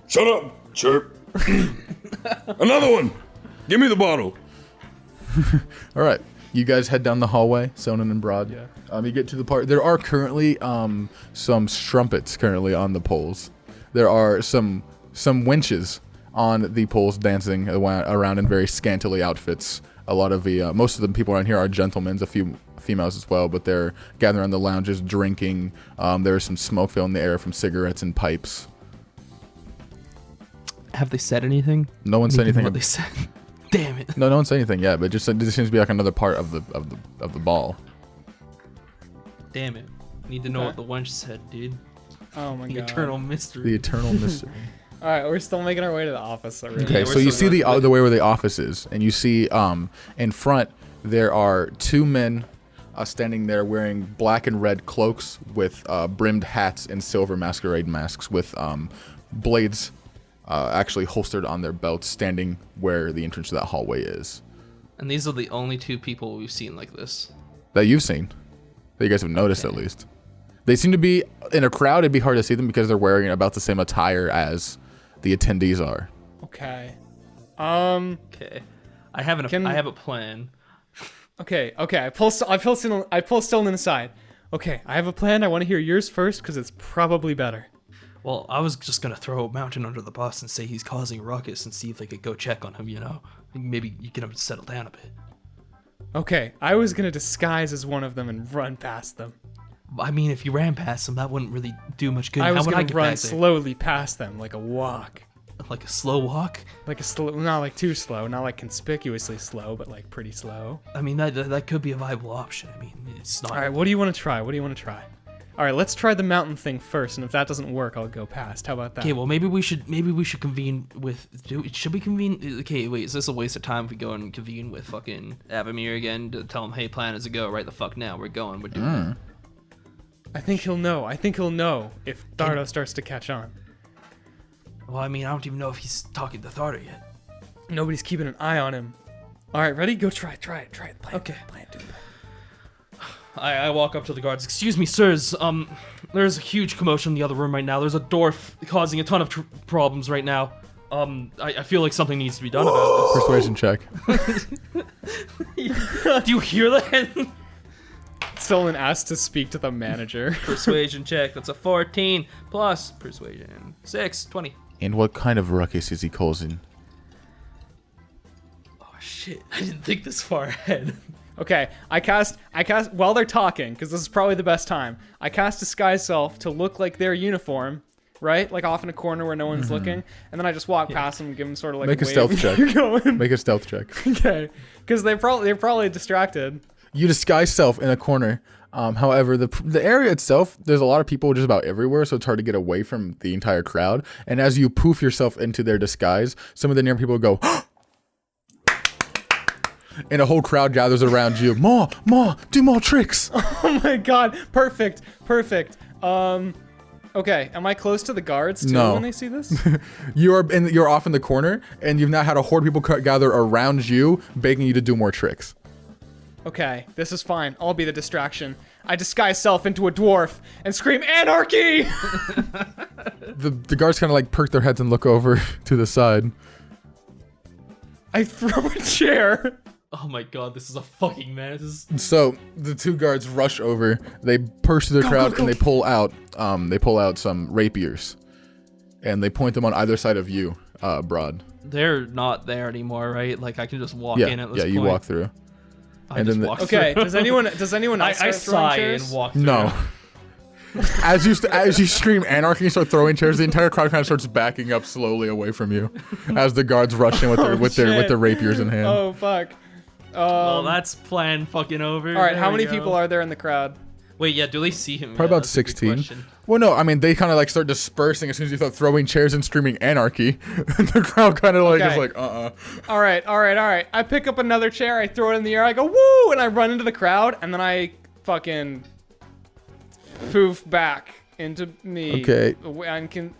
Shut up, Chirp. Another one! Give me the bottle. All right, you guys head down the hallway, Sonnen and Broad. Yeah. You get to the part. There are currently some strumpets currently on the poles. There are some wenches on the poles dancing around in very scantily outfits. A lot of the most of the people around here are gentlemen, a few females as well, but they're gathering around the lounges drinking. There's some smoke filling the air from cigarettes and pipes. Have they said anything? No one said anything. What they said. Damn it. No one said anything yet, but just this seems to be like another part of the ball. Damn it. Need to know what the wench said, dude. Oh my The god. eternal mystery. The eternal mystery. All right, we're still making our way to the office already. Okay, Yeah, so we're you still see going- the way where the office is, and you see in front there are two men standing there wearing black and red cloaks with brimmed hats and silver masquerade masks with blades actually holstered on their belts, standing where the entrance to that hallway is. And these are the only two people we've seen like this. That you've seen, that you guys have noticed at least. They seem to be in a crowd. It'd be hard to see them because they're wearing about the same attire as the attendees are. Okay. Okay. I have a plan. Okay. I pull Stolen aside. Okay, I have a plan. I want to hear yours first because it's probably better. Well, I was just gonna throw a Mountain under the bus and say he's causing ruckus and see if they could go check on him, you know? Maybe you get him to settle down a bit. Okay, I was gonna disguise as one of them and run past them. I mean, if you ran past him, that wouldn't really do much good. I was How would I gonna get run back there? slowly past them, like a walk. Like a slow walk? Like a slow, not like too slow, not like conspicuously slow, but like pretty slow. I mean, that could be a viable option. I mean, it's not. All right, what do you want to try? All right, let's try the mountain thing first, and if that doesn't work, I'll go past. How about that? Okay, well maybe we should convene with. Should we convene? Okay, wait, is this a waste of time if we go and convene with fucking Avamir again to tell him, hey, plan is to go right the fuck now. We're going. We're doing it. I think he'll know. I think he'll know if Thardo starts to catch on. Well, I mean, I don't even know if he's talking to Thardo yet. Nobody's keeping an eye on him. All right, ready? Go try it. Plan, Okay. Plan, dude. I walk up to the guards. Excuse me, sirs. There's a huge commotion in the other room right now. There's a dwarf causing a ton of problems right now. I feel like something needs to be done about Persuasion check. this. Do you hear that? Solon asked to speak to the manager. Persuasion check. That's a 14 plus persuasion. 6, 20. And what kind of ruckus is he causing? Oh shit! I didn't think this far ahead. Okay, I cast while they're talking, because this is probably the best time. I cast Disguise Self to look like their uniform, right? Like off in a corner where no one's looking, and then I just walk past them and give them sort of like Make a wave. stealth check. You're going. Make a stealth check. Okay, because they're probably distracted. You disguise self in a corner. However, the area itself, there's a lot of people just about everywhere, so it's hard to get away from the entire crowd. And as you poof yourself into their disguise, some of the near people go, and a whole crowd gathers around you. Ma, do more tricks. Oh my god, perfect. Okay, am I close to the guards too No. when they see this? You're off in the corner, and you've now had a horde of people gather around you, begging you to do more tricks. Okay, this is fine. I'll be the distraction. I disguise self into a dwarf and scream anarchy! The guards kind of like perk their heads and look over to the side. I throw a chair. Oh my god, this is a fucking mess. So the two guards rush over. They burst through the crowd and they pull out some rapiers, and they point them on either side of you, Broad. They're not there anymore, right? Like I can just walk in at this point. you walk through. I and just then walk Okay, through. does anyone else I start throwing sigh chairs? and walk through. No. As you scream anarchy and start throwing chairs, the entire crowd kind of starts backing up slowly away from you, as the guards rush in with their rapiers in hand. Oh fuck. Well, that's plan fucking over. All right, There how we many go. people are there in the crowd? Wait, yeah, do they see him? Probably Yeah, about that's a good 16. question. Well, no, I mean they kind of like start dispersing as soon as you start throwing chairs and screaming anarchy. The crowd kind of like Okay. is like All right. I pick up another chair, I throw it in the air, I go woo, and I run into the crowd, and then I fucking poof back into me. Okay.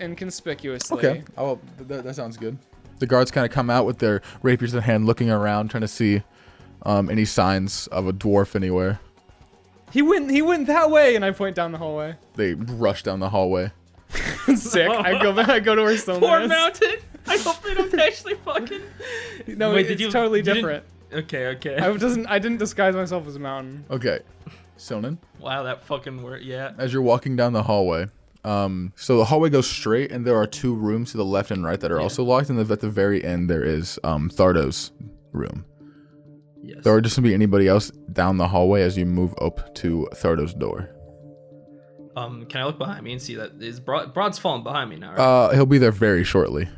Inconspicuously. Okay. Oh, that sounds good. The guards kind of come out with their rapiers in hand, looking around, trying to see any signs of a dwarf anywhere. He went that way, and I point down the hallway. They rush down the hallway. Sick. I go to where Stone Poor is. mountain. I hope they don't actually fucking. No, Wait, it's did you- totally you didn't- different. Okay. I didn't disguise myself as a mountain. Okay. Sonin, Wow, that fucking worked. Yeah. as you're walking down the hallway, so the hallway goes straight, and there are two rooms to the left and right that are also locked, and at the very end there is Thardo's room. Yes. There just gonna be anybody else down the hallway as you move up to Thardo's door. Can I look behind me and see that is Broad's falling behind me now, right? He'll be there very shortly.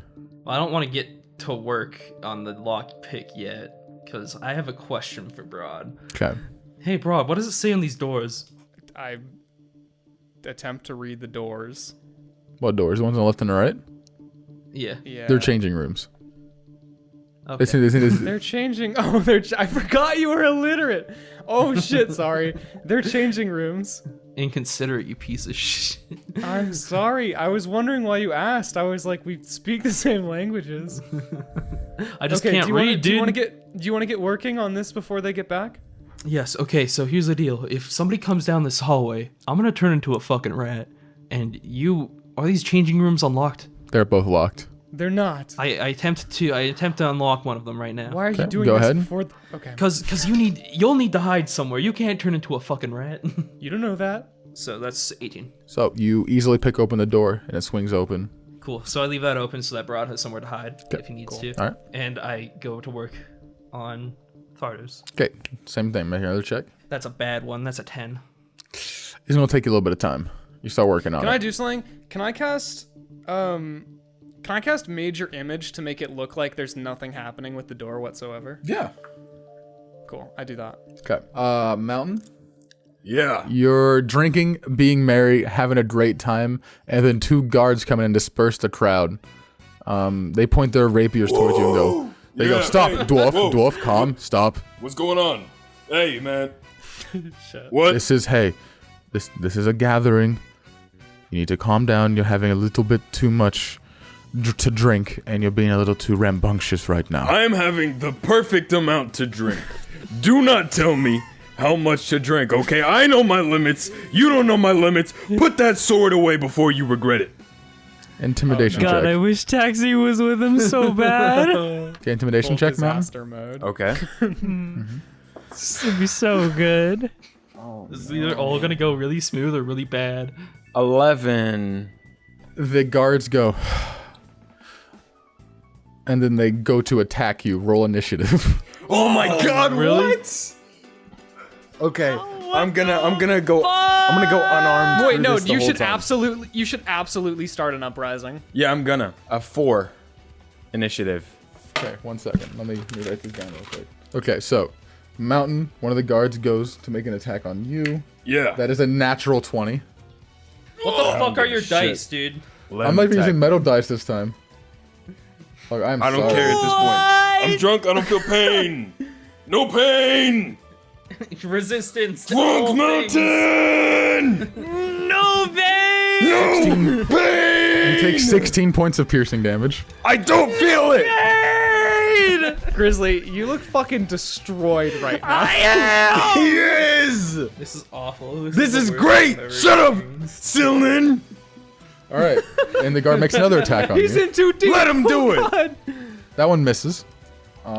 Well, I don't want to get to work on the lock pick yet, because I have a question for Broad. Okay. Hey, Broad, what does it say on these doors? I attempt to read the doors. What doors? The ones on the left and the right? Yeah. Yeah. They're changing rooms. Okay. They're changing. Oh, I forgot you were illiterate. Oh shit, sorry. They're changing rooms. Inconsiderate, you piece of shit. I'm sorry. I was wondering why you asked. I was like, we speak the same languages. I just Okay, can't read, do you dude. want to get working on this before they get back? Yes, okay, so here's the deal. If somebody comes down this hallway, I'm gonna turn into a fucking rat. And are these changing rooms unlocked? They're both locked. They're not. I attempt to unlock one of them right now. Why are you Okay, doing go this ahead. before? Okay. Cause you'll need to hide somewhere. You can't turn into a fucking rat. You don't know that. So that's 18. So you easily pick open the door, and it swings open. Cool. So I leave that open so that Broad has somewhere to hide if he needs to. All right. And I go to work on Thardos. Okay. Same thing. Make another check. That's a bad one. That's a 10. It's gonna take you a little bit of time. You start working on Can it. I do something? Can I cast Major Image to make it look like there's nothing happening with the door whatsoever? Yeah. Cool. I do that. Okay. Mountain. Yeah. You're drinking, being merry, having a great time, and then 2 guards come in and disperse the crowd. They point their rapiers towards you and go. They go, Yeah, stop, hey, dwarf, whoa. dwarf, calm, stop. What's going on? Hey, man. What? This is this is a gathering. You need to calm down. You're having a little bit too much to drink, and you're being a little too rambunctious right now. I'm having the perfect amount to drink. Do not tell me how much to drink, okay? I know my limits. You don't know my limits. Put that sword away before you regret it. Intimidation God, I check. wish Taxi was with him so bad. Okay, intimidation check, man. disaster mode. Okay. This would be so good. This is either all gonna go really smooth or really bad. 11. The guards go, and then they go to attack you. Roll initiative. Oh my god, really? what? Okay. I'm gonna go unarmed. Wait, through no, this the you whole should time. absolutely start an uprising. Yeah, I'm gonna. A 4 initiative. Okay, 1 second. Let me write this down real quick. Okay, so Mountain, one of the guards goes to make an attack on you. Yeah. That is a natural 20. What the fuck are your shit. dice, dude? I'm not even using metal dice this time. Like, I'm I don't sorry. care at this point. I'm drunk. I don't feel pain. No pain. Resistance. to Drunk all things. mountain. No, babe! No pain. You take 16 points of piercing damage. I don't feel it. Grizzly, you look fucking destroyed right now. He is. This is awful. This the is worst great. I've ever Shut up, experienced. Sylvan. All right, and the guard makes another attack on He's you. in too deep. Let him do it. God. That one misses.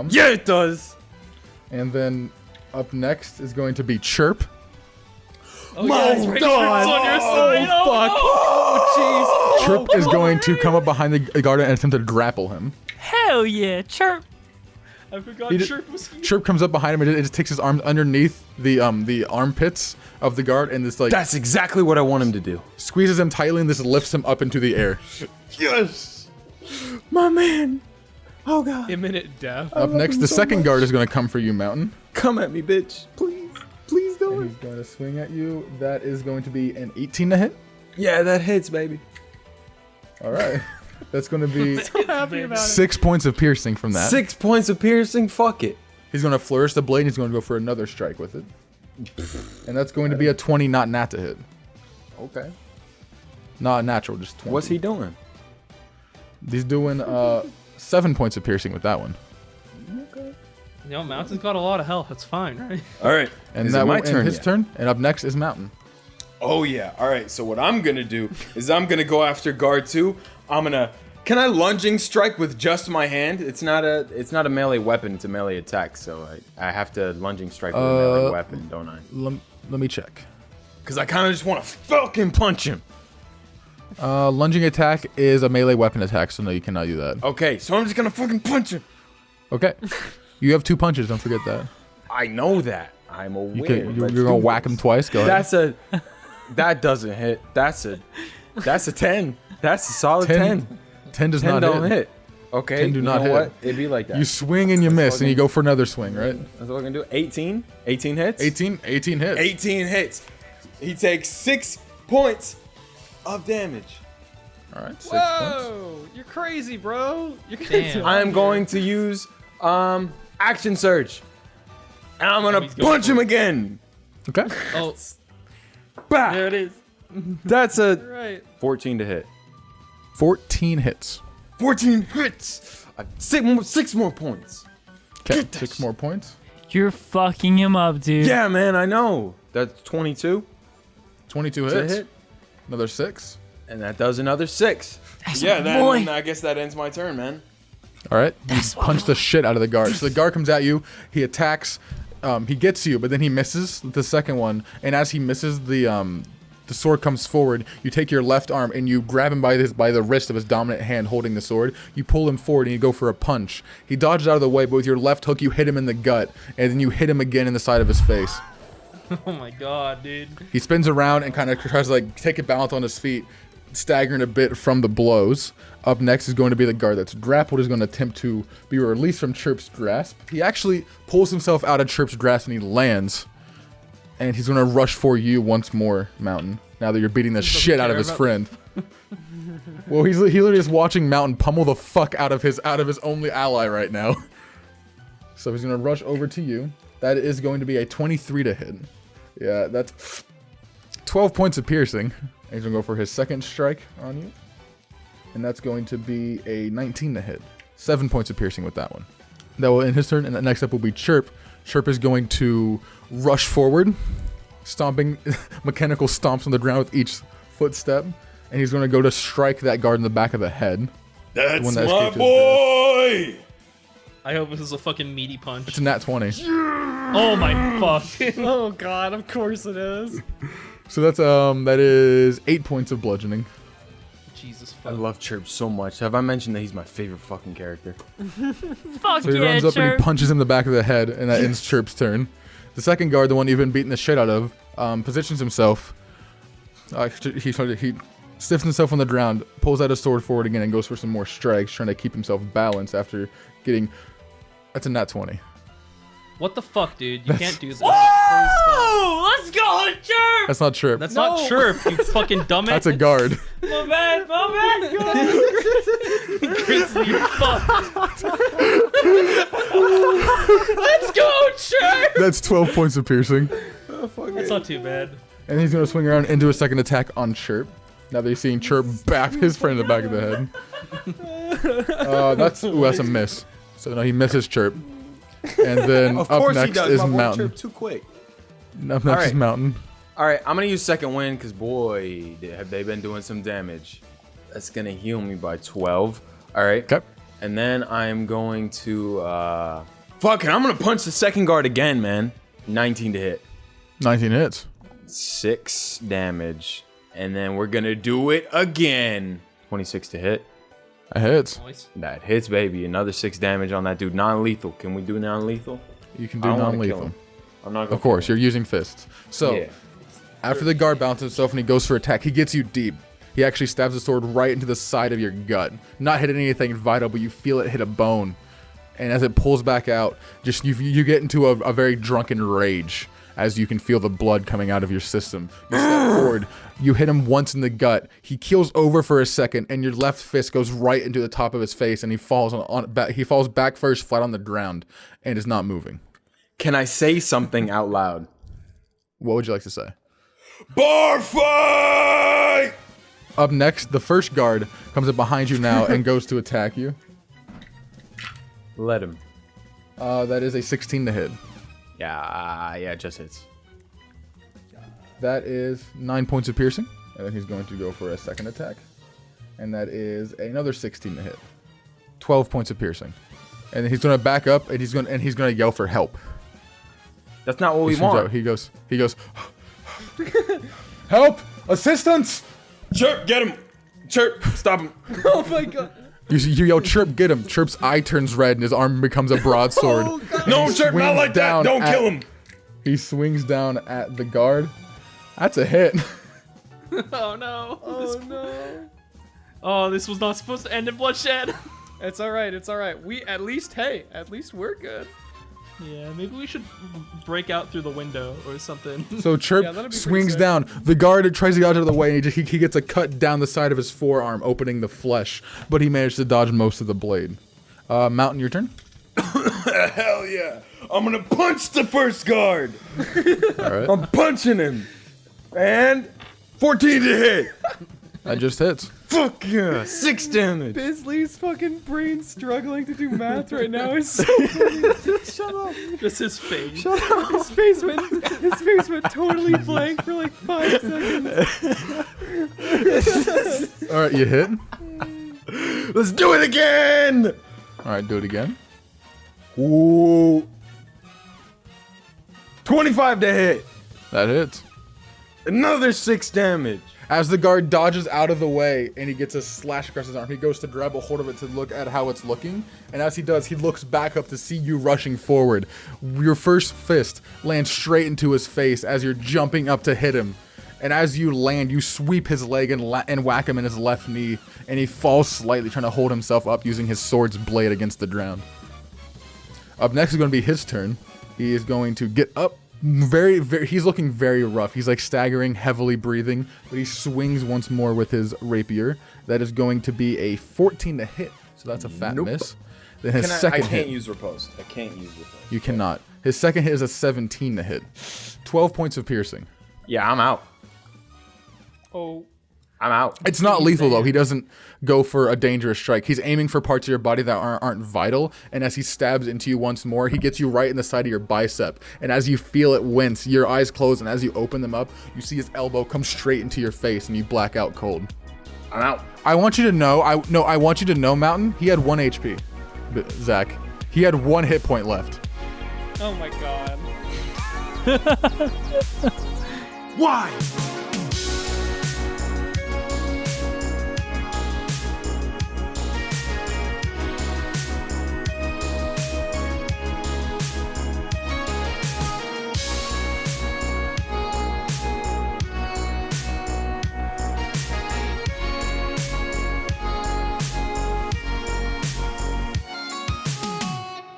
Yeah, it does. And then up next is going to be Chirp. Oh, yeah, that's right. God. It's on your side. Fuck. Oh, jeez. Chirp is going to come up behind the guard and attempt to grapple him. Hell yeah, chirp. I forgot He did- Chirp was here. Chirp comes up behind him and it just takes his arms underneath the armpits of the guard and this like That's exactly what I want him to do. squeezes him tightly and this lifts him up into the air. Yes. My man. Oh god. Imminent death. Up next, the second guard is going to come for you, Mountain. Come at me, bitch. Please. Please do And it. he's going to swing at you. That is going to be an 18 to hit. Yeah, that hits, baby. All right. That's going to be Happy about it. 6 points of piercing from that. 6 points of piercing. Fuck it. He's going to flourish the blade and he's going to go for another strike with it. And that's going to be a 20 not nat to hit. Okay. Not natural, just 20. What's he doing? He's doing 7 points of piercing with that one. You know, Mountain's got a lot of health. That's fine, right? All right. And Is that it my will end turn his yet? turn. And up next is Mountain. Oh yeah. All right. So what I'm gonna do is I'm gonna go after guard 2. I'm gonna. Can I lunging strike with just my hand? It's not a melee weapon. It's a melee attack. So I have to lunging strike with a melee weapon, don't I? Let me check. Cause I kind of just want to fucking punch him. Lunging attack is a melee weapon attack, so no, you cannot do that. Okay. So I'm just gonna fucking punch him. Okay. You have 2 punches, don't forget that. I know that. I'm aware. You're Let's going to do whack this. him twice. Go ahead. That doesn't hit. That's a 10. That's a solid 10. 10. 10 does 10 not don't hit. hit. Okay. 10 do you not know hit. what? It'd be like that. You swing and you miss, and you go for another swing, right? That's what we're gonna do. 18. 18 hits. 18 hits. 18 hits. He takes 6 points of damage. All right, 6 points. Whoa, you're crazy, bro. You're crazy. Damn. I am going to use action surge, And I'm gonna He's going punch for him it. again. Okay. Oh, bah! there it is. That's a Right. 14 to hit. 14 hits. 14 hits. 6 more points. Okay, 6 more points. You're fucking him up, dude. Yeah, man, I know. That's 22 22 to hits. hit, Another 6. and that does another 6. Yeah, boy. then I guess that ends my turn, man. All right. You punch the shit out of the guard. So the guard comes at you. He attacks. He gets you, but then he misses the second one. And as he misses, the sword comes forward. You take your left arm and you grab him by the wrist of his dominant hand holding the sword. You pull him forward and you go for a punch. He dodges out of the way, but with your left hook, you hit him in the gut. And then you hit him again in the side of his face. Oh my god, dude. He spins around and kind of tries to like take a balance on his feet, staggering a bit from the blows. Up next is going to be the guard that's grappled, is going to attempt to be released from Chirp's grasp. He actually pulls himself out of Chirp's grasp and he lands. And he's gonna rush for you once more, Mountain. Now that you're beating the shit out of his friend. Well, he literally is watching Mountain pummel the fuck out of his only ally right now. So he's gonna rush over to you. That is going to be a 23 to hit. Yeah, that's 12 points of piercing. And he's gonna go for his second strike on you. And that's going to be a 19 to hit. 7 points of piercing with that one. That will end his turn, and the next up will be Chirp. Chirp is going to rush forward, stomping mechanical stomps on the ground with each footstep, and he's going to go to strike that guard in the back of the head. That's one that my escaped his death. boy! I hope this is a fucking meaty punch. It's a nat 20. Oh my fuck. Oh god, of course it is. So that is 8 points of bludgeoning. Jesus I fuck. love Chirp so much. Have I mentioned that he's my favorite fucking character? Fuck So he yeah, runs up and Chirp. he punches him in the back of the head, and that ends Chirp's turn. The second guard, the one you've been beating the shit out of, positions himself. He stiffens himself on the ground, pulls out his sword forward again, and goes for some more strikes, trying to keep himself balanced after getting. That's a nat 20. What the fuck, dude? You can't do this. Oh, let's go, Chirp! That's not Chirp. That's not Chirp, you fucking dumbass. That's a guard. My bad. Grizzly, you're fucked. Let's go, Chirp! That's 12 points of piercing. That's not too bad. And he's going to swing around into a second attack on Chirp. Now that he's seeing Chirp bap his friend in the back of the head. That's a miss. So no, he misses Chirp. And then Of up course he next does. is My boy Mountain. Chirp too quick. Up next is Alright. Mountain. All right, I'm gonna use second wind because boy, have they been doing some damage. That's gonna heal me by 12. All right. Okay. And then I'm going to fuck it. I'm gonna punch the second guard again, man. 19 to hit. 19 hits. 6 damage. And then we're gonna do it again. 26 to hit. That hits. Nice. That hits, baby. Another 6 damage on that dude. Non-lethal. Can we do non-lethal? You can do I don't wanna kill non-lethal. him. I'm not gonna Of course, kill you're using fists. So, him. Yeah. after the guard bounces himself and he goes for attack, he gets you deep. He actually stabs the sword right into the side of your gut. Not hitting anything vital, but you feel it hit a bone. And as it pulls back out, just you get into a very drunken rage as you can feel the blood coming out of your system. You step forward, you hit him once in the gut. He keels over for a second, and your left fist goes right into the top of his face, and he falls he falls back first, flat on the ground, and is not moving. Can I say something out loud? What would you like to say? Bar fight! Up next, the first guard comes up behind you now and goes to attack you. Let him. That is a 16 to hit. Yeah, it just hits. That is 9 points of piercing. And then he's going to go for a second attack. And that is another 16 to hit. 12 points of piercing. And then he's going to back up and he's going to yell for help. That's not what we He swings want. out. He goes, help! Assistance! Chirp, get him! Chirp, stop him! Oh my god. You yell, Chirp, get him. Chirp's eye turns red and his arm becomes a broadsword. No, Chirp, not swings like that! down Don't at- kill him! He swings down at the guard. That's a hit. Oh no. Oh no. Oh, this was not supposed to end in bloodshed. It's alright, it's alright. We at least we're good. Yeah, maybe we should break out through the window or something. So Chirp Yeah, that'd be pretty swings sick. down. The guard tries to get out of the way, and he gets a cut down the side of his forearm, opening the flesh. But he managed to dodge most of the blade. Mountain, your turn. Hell yeah! I'm gonna punch the first guard! All right, I'm punching him! And 14 to hit! that just hits. Fuck yeah, 6 damage. Bisley's fucking brain struggling to do math right now is so funny. Shut up. Just his face. His face went totally blank for like 5 seconds. All right, you hit. Let's do it again! All right, do it again. Ooh. 25 to hit! That hits. Another 6 damage. As the guard dodges out of the way and he gets a slash across his arm, he goes to grab a hold of it to look at how it's looking. And as he does, he looks back up to see you rushing forward. Your first fist lands straight into his face as you're jumping up to hit him. And as you land, you sweep his leg and whack him in his left knee. And he falls slightly, trying to hold himself up using his sword's blade against the ground. Up next is going to be his turn. He is going to get up He's looking very rough. He's like staggering, heavily breathing, but he swings once more with his rapier. That is going to be a 14 to hit. So that's a fat miss. Then his second hit. I can't use riposte. You cannot. His second hit is a 17 to hit. 12 points of piercing. Yeah, I'm out. Oh. I'm out. It's not lethal though. He doesn't go for a dangerous strike. He's aiming for parts of your body that aren't vital. And as he stabs into you once more, he gets you right in the side of your bicep. And as you feel it wince, your eyes close, and as you open them up, you see his elbow come straight into your face, and you black out cold. I'm out. I want you to know. I want you to know, Mountain. He had 1 HP. Zach, he had 1 hit point left. Oh my god. Why?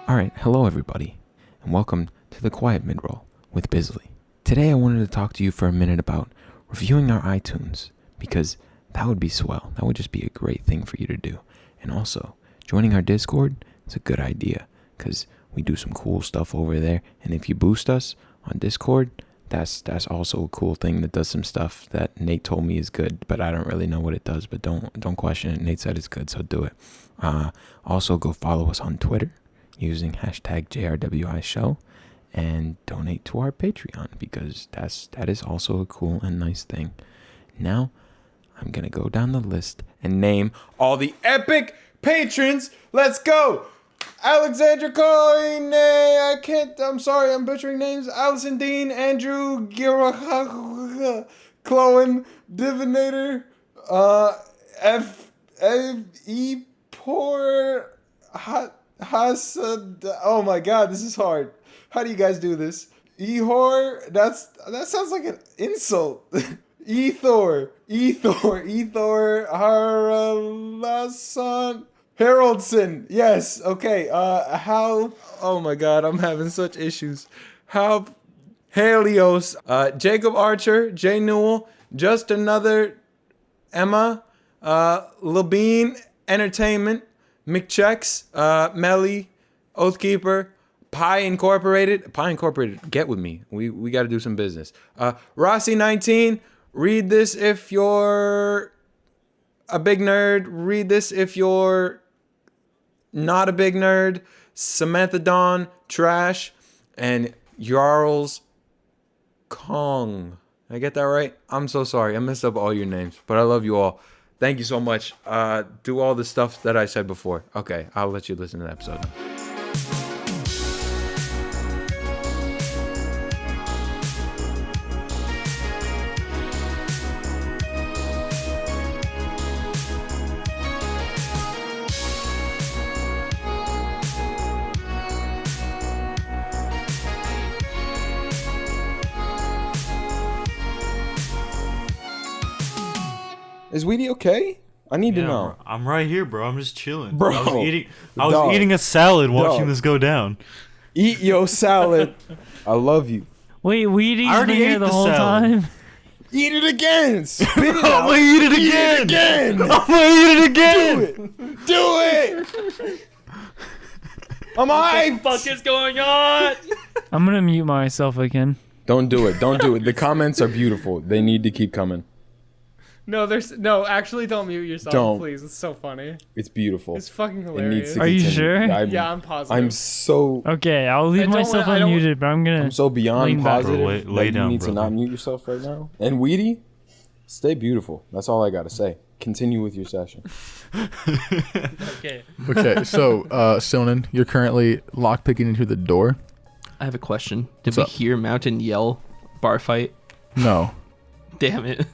Alright, hello everybody, and welcome to the Quiet Midroll with Bisley. Today I wanted to talk to you for a minute about reviewing our iTunes, because that would be swell. That would just be a great thing for you to do. And also, joining our Discord is a good idea, because we do some cool stuff over there, and if you boost us on Discord, that's also a cool thing that does some stuff that Nate told me is good, but I don't really know what it does, but don't question it. Nate said it's good, so do it. Also, go follow us on Twitter using hashtag JRWI show, and donate to our Patreon, because that is also a cool and nice thing. Now, I'm gonna go down the list and name all the epic patrons. Let's go! Alexandra Coyne, I'm sorry, I'm butchering names. Allison Dean, Andrew Gira, Chloe Divinator, E. Poor oh my god, this is hard. How do you guys do this? Ehor, that sounds like an insult. Ethor, Haralason, Haroldson. Yes, okay. How? Oh my god, I'm having such issues. How? Helios, Jacob Archer, Jay Newell, Just Another, Emma, Labine Entertainment, McChecks, Melly, Oathkeeper, Pie Incorporated, get with me. We got to do some business. Rossi 19, read this if you're a big nerd. Read this if you're not a big nerd. Samantha Dawn, Trash, and Jarls Kong. Did I get that right? I'm so sorry. I messed up all your names, but I love you all. Thank you so much. Do all the stuff that I said before. Okay, I'll let you listen to the episode now. Is Weedy okay? I need to know. I'm right here, bro. I'm just chilling. Bro, I was eating a salad watching this go down. Eat your salad. I love you. Wait, Weedy's I already been here ate the the whole salad. time? Eat it again. Spit it I'm out. gonna eat it again. I'm gonna eat it again. Do it. I'm hyped. Fuck is going on? I'm gonna mute myself again. Don't do it. Don't do it. The comments are beautiful. They need to keep coming. No, actually don't mute yourself, Don't. please. It's so funny. It's beautiful. It's fucking It needs hilarious. to Are you continue. sure? Yeah, I'm positive. I'm so Okay, I'll leave I don't myself wanna- I don't- unmuted, but I'm gonna. beyond Lean back. positive Bro, lay that down, you need to brother. not mute yourself right now. And Weedy, stay beautiful. That's all I gotta say. Continue with your session. Okay. Okay, so Sonnen, you're currently lockpicking into the door. I have a question. Did What's we up? hear Mountain yell bar fight? No, Damn it.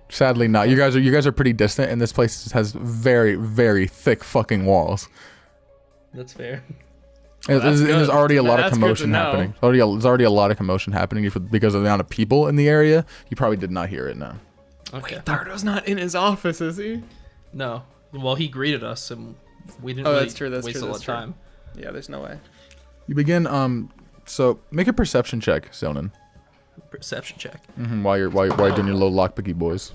sadly not. You guys are pretty distant, and this place has very, very thick fucking walls. That's fair. There's good. already a lot of That's good to commotion know. happening. There's already a lot of commotion happening because of the amount of people in the area. You probably did not hear it now. Okay. Thardo's not in his office, is he? No. Well, he greeted us, and we didn't Oh, really that's true, that's waste true, a lot that's of true. time. Yeah, there's no way. You begin. So make a perception check, Sonnen. Perception check. While you're doing your little lockpicky boys.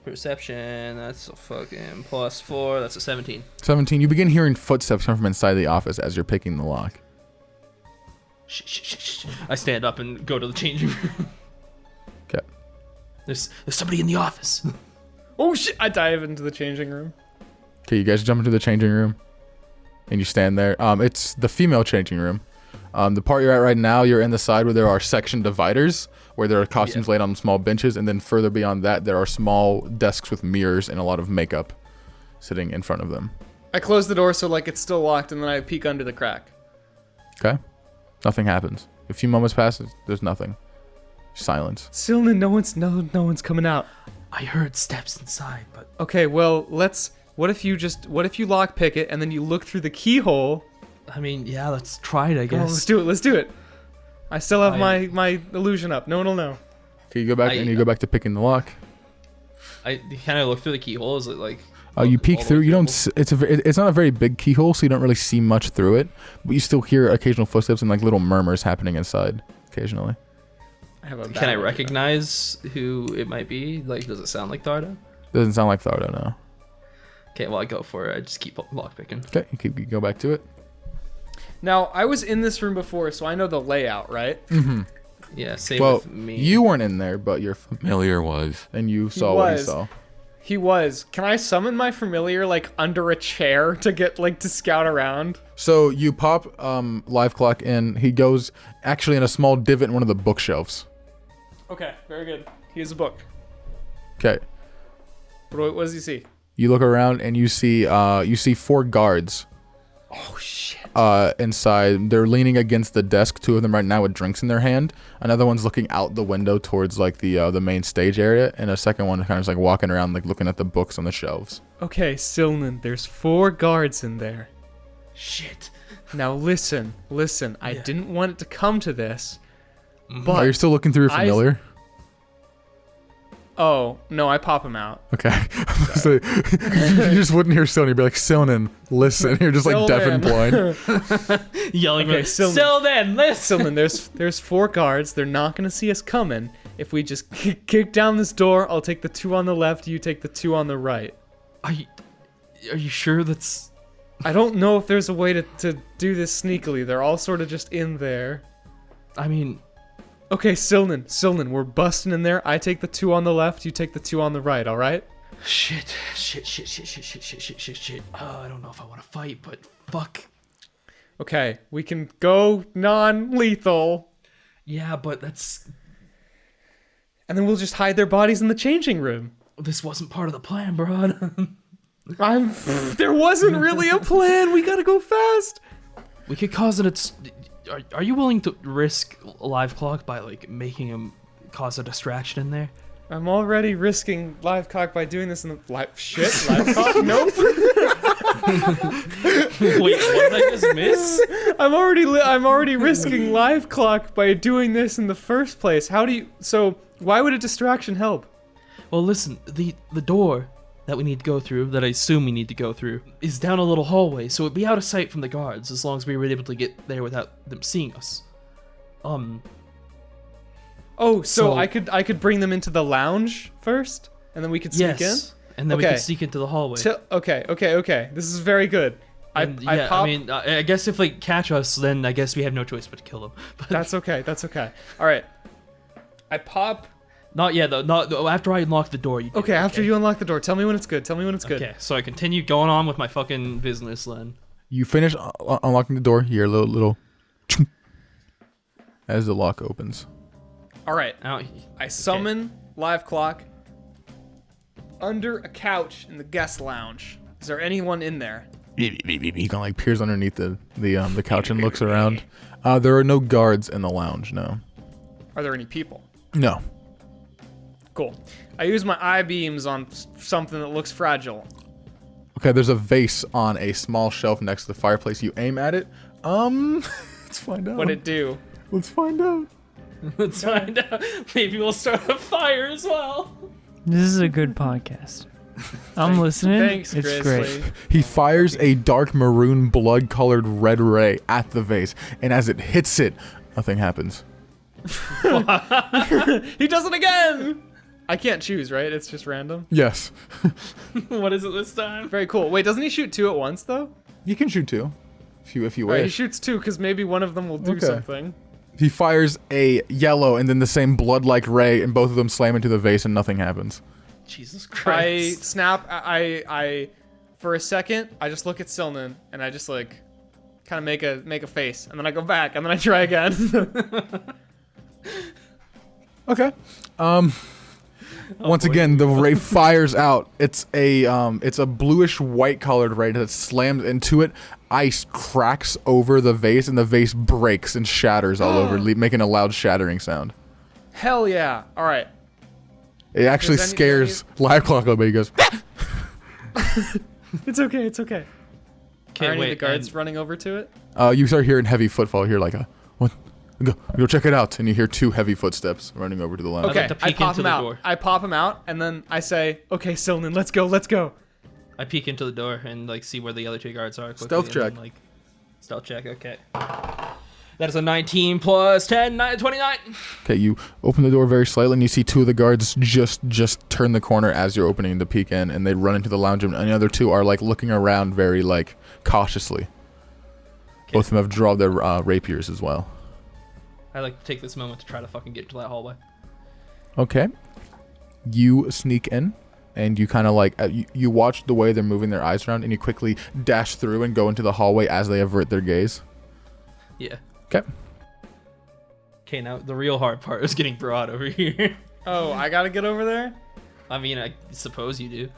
Perception, that's a fucking +4. That's a 17. 17. You begin hearing footsteps come from inside the office as you're picking the lock. Shh. I stand up and go to the changing room. Okay. There's somebody in the office. Oh shit! I dive into the changing room. Okay, you guys jump into the changing room, and you stand there. It's the female changing room. The part you're at right now, you're in the side where there are section dividers, where there are costumes laid on small benches, and then further beyond that, there are small desks with mirrors and a lot of makeup sitting in front of them. I close the door so like it's still locked, and then I peek under the crack. Okay? Nothing happens. A few moments pass, there's nothing. Silence. Sylnan, no one's coming out. I heard steps inside, but Okay, well, what if you lockpick it and then you look through the keyhole? I mean, yeah, let's try it, I Come on, guess. let's do it. I still have I- my illusion up. No one will know. Okay, you go back and you go back to picking the lock. I kind of look through the keyhole. Is it like? You peek all the through. You don't. keyholes? It's not a very big keyhole, so you don't really see much through it. But you still hear occasional footsteps and like little murmurs happening inside occasionally. I have a Can I bad idea. recognize who it might be? Like, does it sound like Thardo? Doesn't sound like Thardo, no. Okay, well I go for it. I just keep lockpicking. Okay, you go back to it. Now, I was in this room before, so I know the layout, right? Mm-hmm. Yeah, same Well, with me. you weren't in there, but your Familiar was. and you saw what he was. saw. He was. Can I summon my familiar like under a chair to get like to scout around? So you pop Live Clock in. He goes actually in a small divot in one of the bookshelves. Okay, very good. He has a book. Okay. What does he see? You look around and you see 4 guards. Oh shit. Inside. They're leaning against the desk. 2 of them right now with drinks in their hand. Another one's looking out the window towards like the main stage area, and a second one kind of just like walking around like looking at the books on the shelves. Okay, Sylnan, there's 4 guards in there. Shit. Now listen. I Yeah. didn't want it to come to this, Are you but still looking through your I- familiar? oh no, I pop him out. Okay. So you just wouldn't hear Sylnan. You'd be like, Sylnan, listen. You're just like deaf and blind. Yelling Okay, at Sylvan. Sylvan, listen. Sylvan, there's 4 guards. They're not gonna see us coming. If we just kick down this door, I'll take the 2 on the left. You take the 2 on the right. Are you sure that's? I don't know if there's a way to do this sneakily. They're all sort of just in there. I mean, Okay, Sylnan, we're busting in there. I take the 2 on the left. You take the 2 on the right. All right? shit. Oh, I don't know if I want to fight, but fuck. Okay, we can go non-lethal, Yeah, but that's. and then we'll just hide their bodies in the changing room. This wasn't part of the plan, bro. There wasn't really a plan. We gotta go fast. We could cause it. Are you willing to risk Live Clock by like making him cause a distraction in there? I'm already risking live cock by doing this in the live cock. Nope. Wait, what did I just miss? I'm already risking live clock by doing this in the first place. So why would a distraction help? Well, listen, the door that we need to go through, that I assume we need to go through, is down a little hallway, so it'd be out of sight from the guards as long as we were able to get there without them seeing us. Oh, so So- I could bring them into the lounge first, and then we could sneak Yes, and then we Okay. could sneak into the hallway. in. Okay. This is very good. I pop. I mean, I guess if they catch us, then I guess we have no choice but to kill them. But That's okay. All right. I pop. not yet, though. Not after I unlock the door. You do Okay, it, after you unlock the door, tell me when it's good. Okay, so I continue going on with my fucking business then. You finish unlocking the door. You hear a little chunk as the lock opens. All right. Now, I summon live clock under a couch in the guest lounge. Is there anyone in there? You kind of like peers underneath the couch and looks around. There are no guards in the lounge. No. Are there any people? No. Cool. I use my eye beams on something that looks fragile. Okay, there's a vase on a small shelf next to the fireplace. You aim at it. Let's find out. What'd it do? Let's find out. let's find out. Maybe we'll start a fire as well. This is a good podcast. I'm listening. Thanks, it's Grizzly. great. He fires a dark maroon blood-colored red ray at the vase, and as it hits it, nothing happens. He does it again. I can't choose, right? It's just random. Yes. What is it this time? Very cool. Wait, doesn't he shoot 2 at once though? You can shoot 2 if you All right, he wish. shoots 2 because maybe one of them will do Okay. something. He fires a yellow and then the same blood-like ray, and both of them slam into the vase, and nothing happens. Jesus I Christ. snap. I for a second, I just look at Silnan and I just like kind of make a face, and then I go back, and then I try again. Okay. Once again, the ray fires out. It's a bluish white colored ray that slams into it. Ice cracks over the vase, and the vase breaks and shatters all over, making a loud shattering sound. Hell yeah! All right. It actually Does any- scares Live Clock a bit. He goes, It's okay. It's okay. Okay, Are any of wait. the guards and- running over to it? you start hearing heavy footfall. You hear like a, what? Go check it out. And you hear 2 heavy footsteps running over to the lounge. I'd Okay, like to I peek pop into him the out. door. I pop him out, and then I say, "Okay, Silnan, let's go. Let's go." I peek into the door and like see where the other 2 guards are. quickly, Stealth and then, check. like, stealth check. Okay. That is a 19 plus 10, 29. Okay, you open the door very slightly, and you see 2 of the guards just turn the corner as you're opening to peek in, and they run into the lounge room. And the other 2 are like looking around very like cautiously. Both of them have drawn their rapiers as well. I like to take this moment to try to fucking get into that hallway. Okay, you sneak in, and you kind of like you watch the way they're moving their eyes around, and you quickly dash through and go into the hallway as they avert their gaze. Yeah. Okay. Okay, now the real hard part is getting brought over here. Oh, I gotta get over there. I mean, I suppose you do.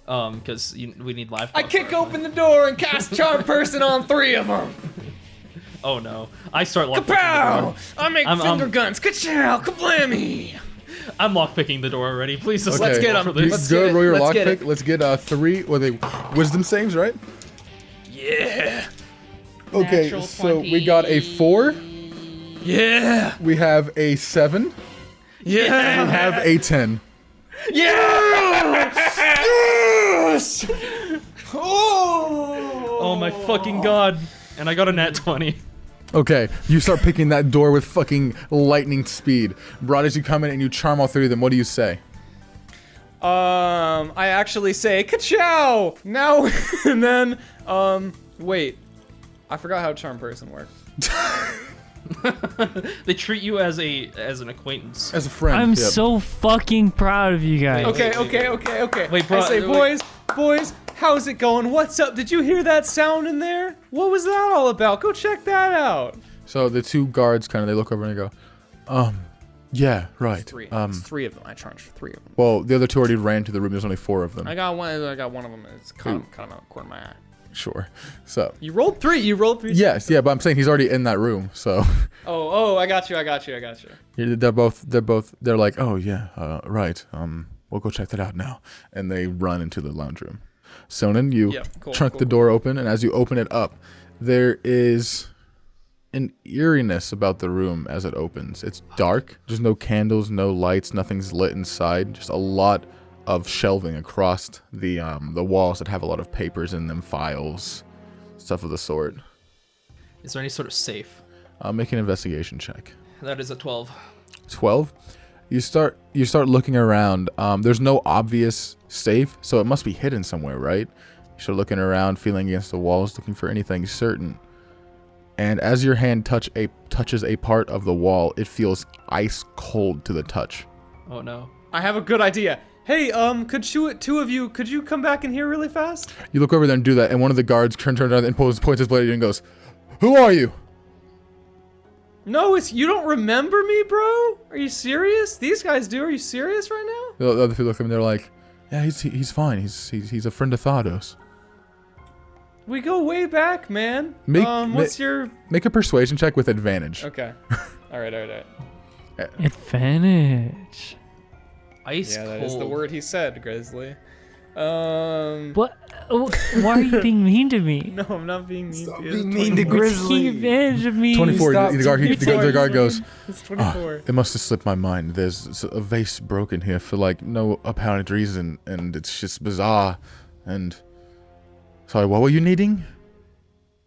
Because we need live. I kick open the door and cast Charm Person on 3 of them. Oh no! I start lockpicking the Kapow! door. I make I'm- finger I'm- guns. Ka-chow! Kablammy! I'm lockpicking the door already. Please just Let's Okay. get 'em. for this. Let's Go get it. roll your Let's get lockpick. it. Let's get 3. Or they wisdom saves, right? Yeah! Okay, Natural so we got a 4. Yeah! We have a 7. We Yeah! have a 10. Yes! Oh! Oh my fucking god! And I got a nat 20. Okay, you start picking that door with fucking lightning speed. Broad, as you come in and you charm all 3 of them, what do you say? I actually say ka-chow! Now, and then, wait. I forgot how Charm Person works. They treat you as an acquaintance. As a friend. I'm yep. so fucking proud of you guys. Okay. Wait, bro, I say, wait. boys, how's it going? What's up? Did you hear that sound in there? What was that all about? Go check that out. So the 2 guards kind of, they look over and they go, yeah, right. 3. It's 3 of them. I charged 3 of them. Well, the other 2 already ran to the room. There's only 4 of them. I got one of them. It's caught him out the corner of my eye. Sure. So, You rolled 3. yes, yeah, but I'm saying he's already in that room. So, Oh, I got you. they're like, oh, yeah, right. We'll go check that out now. And they run into the lounge room. Sonnen, you Yep, cool, trunk cool, the door open, and as you open it up, there is an eeriness about the room as it opens. It's dark. There's no candles, no lights, nothing's lit inside. Just a lot of shelving across the walls that have a lot of papers in them, files, stuff of the sort. Is there any sort of safe? Make an investigation check. That is a 12. 12. You start looking around. There's no obvious safe, so it must be hidden somewhere, right? You start looking around, feeling against the walls, looking for anything certain. And as your hand touches a part of the wall, it feels ice cold to the touch. Oh no. I have a good idea. Hey, could 2 of you, could you come back in here really fast? You look over there and do that, and one of the guards turns around and points his blade at you and goes, "Who are you?" No, you don't remember me, bro? Are you serious? These guys do. Are you serious right now? The other two look at him and they're like, "Yeah, he's fine. He's a friend of Thardos." We go way back, man. Make- What's your... Make a persuasion check with advantage. Okay. All right. Advantage. Ice Yeah, cold. that is the word he said, Grizzly. What? Oh, why are you being mean to me? No, I'm not being mean to you. being mean to Taking advantage of me. 24. Stop. The other guard goes, It's "Ah, 24. it must have slipped my mind. There's a vase broken here for like no apparent reason, and it's just bizarre. And sorry, what were you needing?"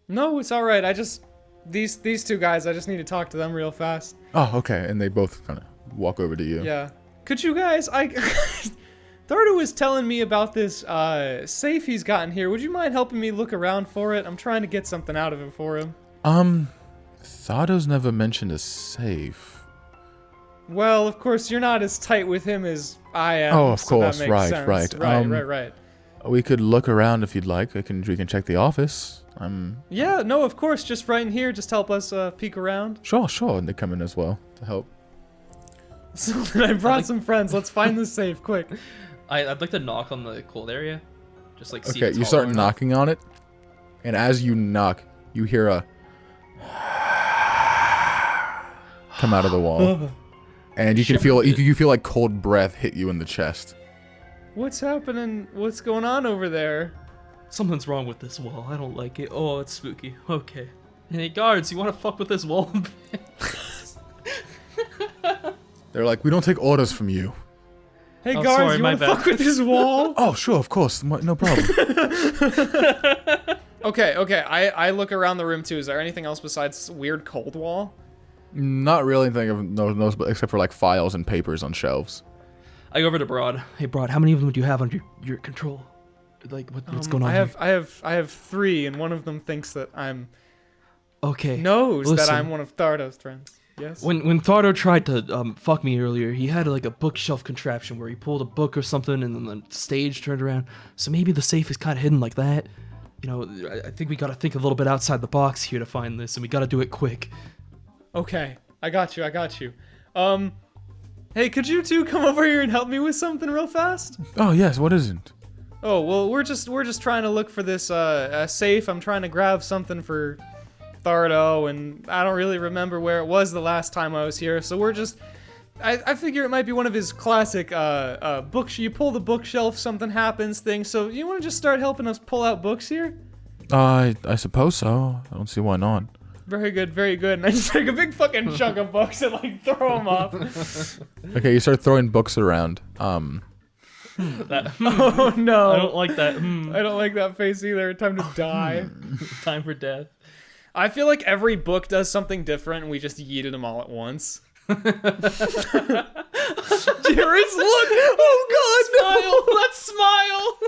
No, it's all right. these two guys, I just need to talk to them real fast. Oh, okay. And they both kind of walk over to you. Yeah. Could you guys, Thardo was telling me about this safe he's gotten here. Would you mind helping me look around for it? I'm trying to get something out of it for him. Thardo's never mentioned a safe. Well, of course, you're not as tight with him as I am. Oh, of so that course. makes Right, sense. right. Right. We could look around if you'd like. We can check the office. Yeah, no, of course. Just right in here. Just help us peek around. Sure. And they come in as well to help. So then I brought some friends. Let's find this safe quick. I'd like to knock on the cold area. Just like see if Okay, it's you hollow start or not. knocking on it, and as you knock, you hear a come out of the wall, and you can feel you feel like cold breath hit you in the chest. What's happening? What's going on over there? Something's wrong with this wall. I don't like it. Oh, it's spooky. Okay. Hey guards, you want to fuck with this wall? They're like, we don't take orders from you. Hey Oh, guards, sorry, you my want to bad. fuck with this wall? Oh, sure, of course, no problem. Okay. I look around the room too. Is there anything else besides this weird cold wall? Not really anything of no, except for like files and papers on shelves. I go over to Broad. Hey Broad, how many of them do you have under your control? Like what's going on I here? have 3, and one of them thinks that I'm Okay. knows that listen. I'm one of Thardo's friends. Yes. When Thardo tried to fuck me earlier, he had like a bookshelf contraption where he pulled a book or something, and then the stage turned around. So maybe the safe is kind of hidden like that. You know, I think we gotta think a little bit outside the box here to find this, and we gotta do it quick. Okay, I got you. Hey, could you two come over here and help me with something real fast? Oh yes, what isn't? Oh well, we're just trying to look for this safe. I'm trying to grab something for Thardo, and I don't really remember where it was the last time I was here. So we're just, I figure it might be one of his classic books. You pull the bookshelf, something happens thing. So you want to just start helping us pull out books here? I suppose so. I don't see why not. Very good. And I just take a big fucking chunk of books and like throw them up. Okay, you start throwing books around. That, Oh no. I don't like that. I don't like that face either. Time to die. Time for death. I feel like every book does something different and we just yeeted them all at once. Jared's look! Oh god, Smile! Let's smile!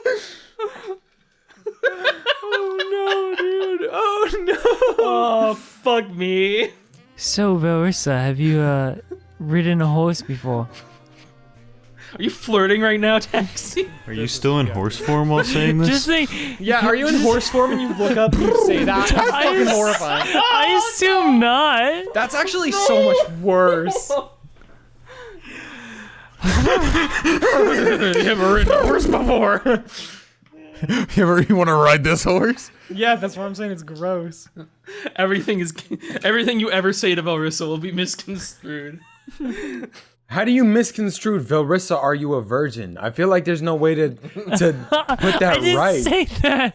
Oh no, dude. Oh no. Oh, fuck me. So, Verissa, have you ridden a horse before? Are you flirting right now, Taxi? Are you still in horse form while saying this? Just think, Yeah, are you in horse form and you look up and you say that? That's fucking horrifying. I assume not. That's actually so much worse. You ever ridden a horse before? You want to ride this horse? Yeah, that's what I'm saying. It's gross. Everything you ever say to Valrissa will be misconstrued. How do you misconstrue Velrissa? Are you a virgin? I feel like there's no way to put that I didn't right. say that.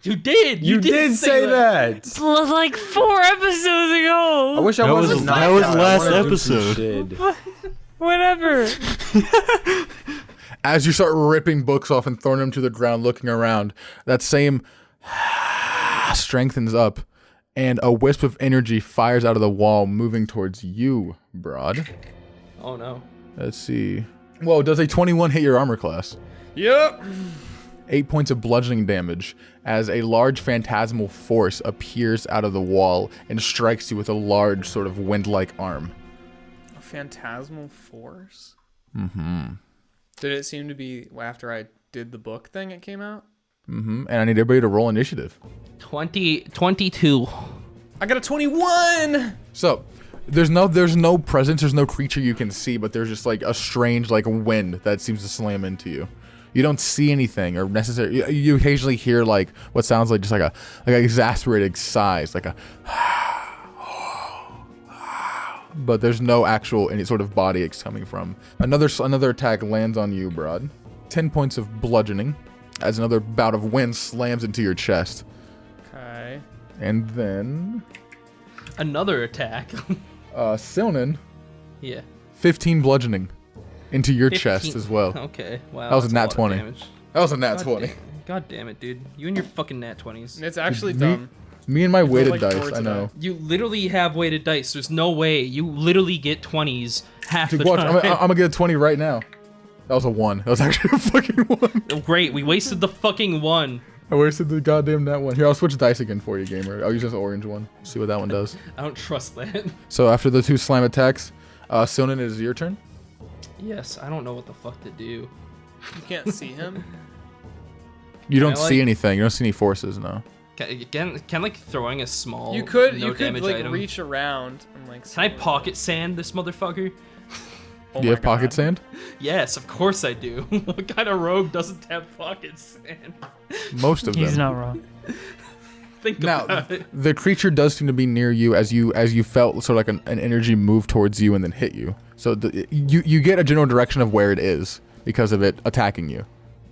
You did. You did say that. Like 4 episodes I ago. wish I That wasn't. was- knocked that was out. I last wanna do some episode. shit. Whatever. As you start ripping books off and throwing them to the ground, looking around, that same strengthens up, and a wisp of energy fires out of the wall, moving towards you, Broad. Oh no. Let's see. Whoa, does a 21 hit your armor class? Yep. 8 points of bludgeoning damage as a large phantasmal force appears out of the wall and strikes you with a large sort of wind-like arm. A phantasmal force? Mm-hmm. Did it seem to be after I did the book thing it came out? Mm-hmm. And I need everybody to roll initiative. 22. I got a 21! So, there's no presence, there's no creature you can see, but there's just like a strange like wind that seems to slam into you. You don't see anything or necessarily. You occasionally hear like what sounds like just like an exasperated sighs, like a. But there's no actual any sort of body it's coming from. Another attack lands on you, Broad. 10 points of bludgeoning as another bout of wind slams into your chest. Okay. And then Another attack. Silnan, Yeah. 15 bludgeoning into your 15. chest as well. Okay. Wow. That was a that's nat lot of 20. damage. That was a nat God 20. God damn it, dude. You and your fucking nat 20s. It's actually Me- dumb. Me and my weighted like dice, towards I it. know. You literally have weighted dice. There's no way. You literally get 20s half Dude, the watch, time. I'm gonna get a 20 right now. That was a 1. That was actually a fucking 1. Oh, great, we wasted the fucking one. I wasted the goddamn that one. Here, I'll switch dice again for you, gamer. I'll use this orange one. See what that one does. I don't trust that. So after the 2 slam attacks, Sonnen, it is your turn. Yes, I don't know what the fuck to do. You can't see him. You don't I like- see anything. You don't see any forces, no. Can like throwing a small You could no you could damage like item. reach around and like. Can I pocket sand this motherfucker? Oh Do you my have pocket God. sand? Yes, of course I do. What kind of rogue doesn't have pocket sand? Most of them. He's not wrong. Think Now, about it. the creature does seem to be near you as you felt sort of like an energy move towards you and then hit you. So you get a general direction of where it is because of it attacking you.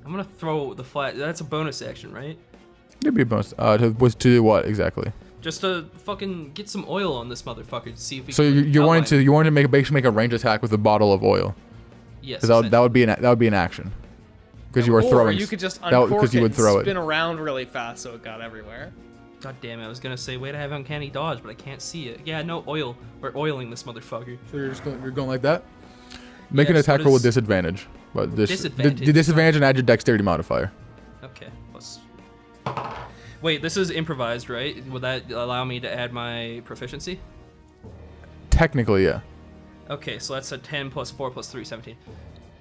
I'm gonna throw the flat. That's a bonus action, right? It'd be a bonus. To do what exactly? Just to fucking get some oil on this motherfucker to see if we So can you're wanting outline- to basically make a range attack with a bottle of oil. Yes. Because that would be an action. Because you were Or throwing. you could just that would- uncork 'cause you it would and throw it. spin around really fast so it got everywhere. God damn it! I was gonna say way to have uncanny dodge, but I can't see it. Yeah, no oil. We're oiling this motherfucker. So you're going like that. Make an Yes, attack what roll with is- disadvantage. But the Disadvantage? disadvantage and add your dexterity modifier. Okay. Plus. Wait, this is improvised, right? Would that allow me to add my proficiency? Technically, yeah. Okay, so that's a 10 plus 4 plus 3, 17.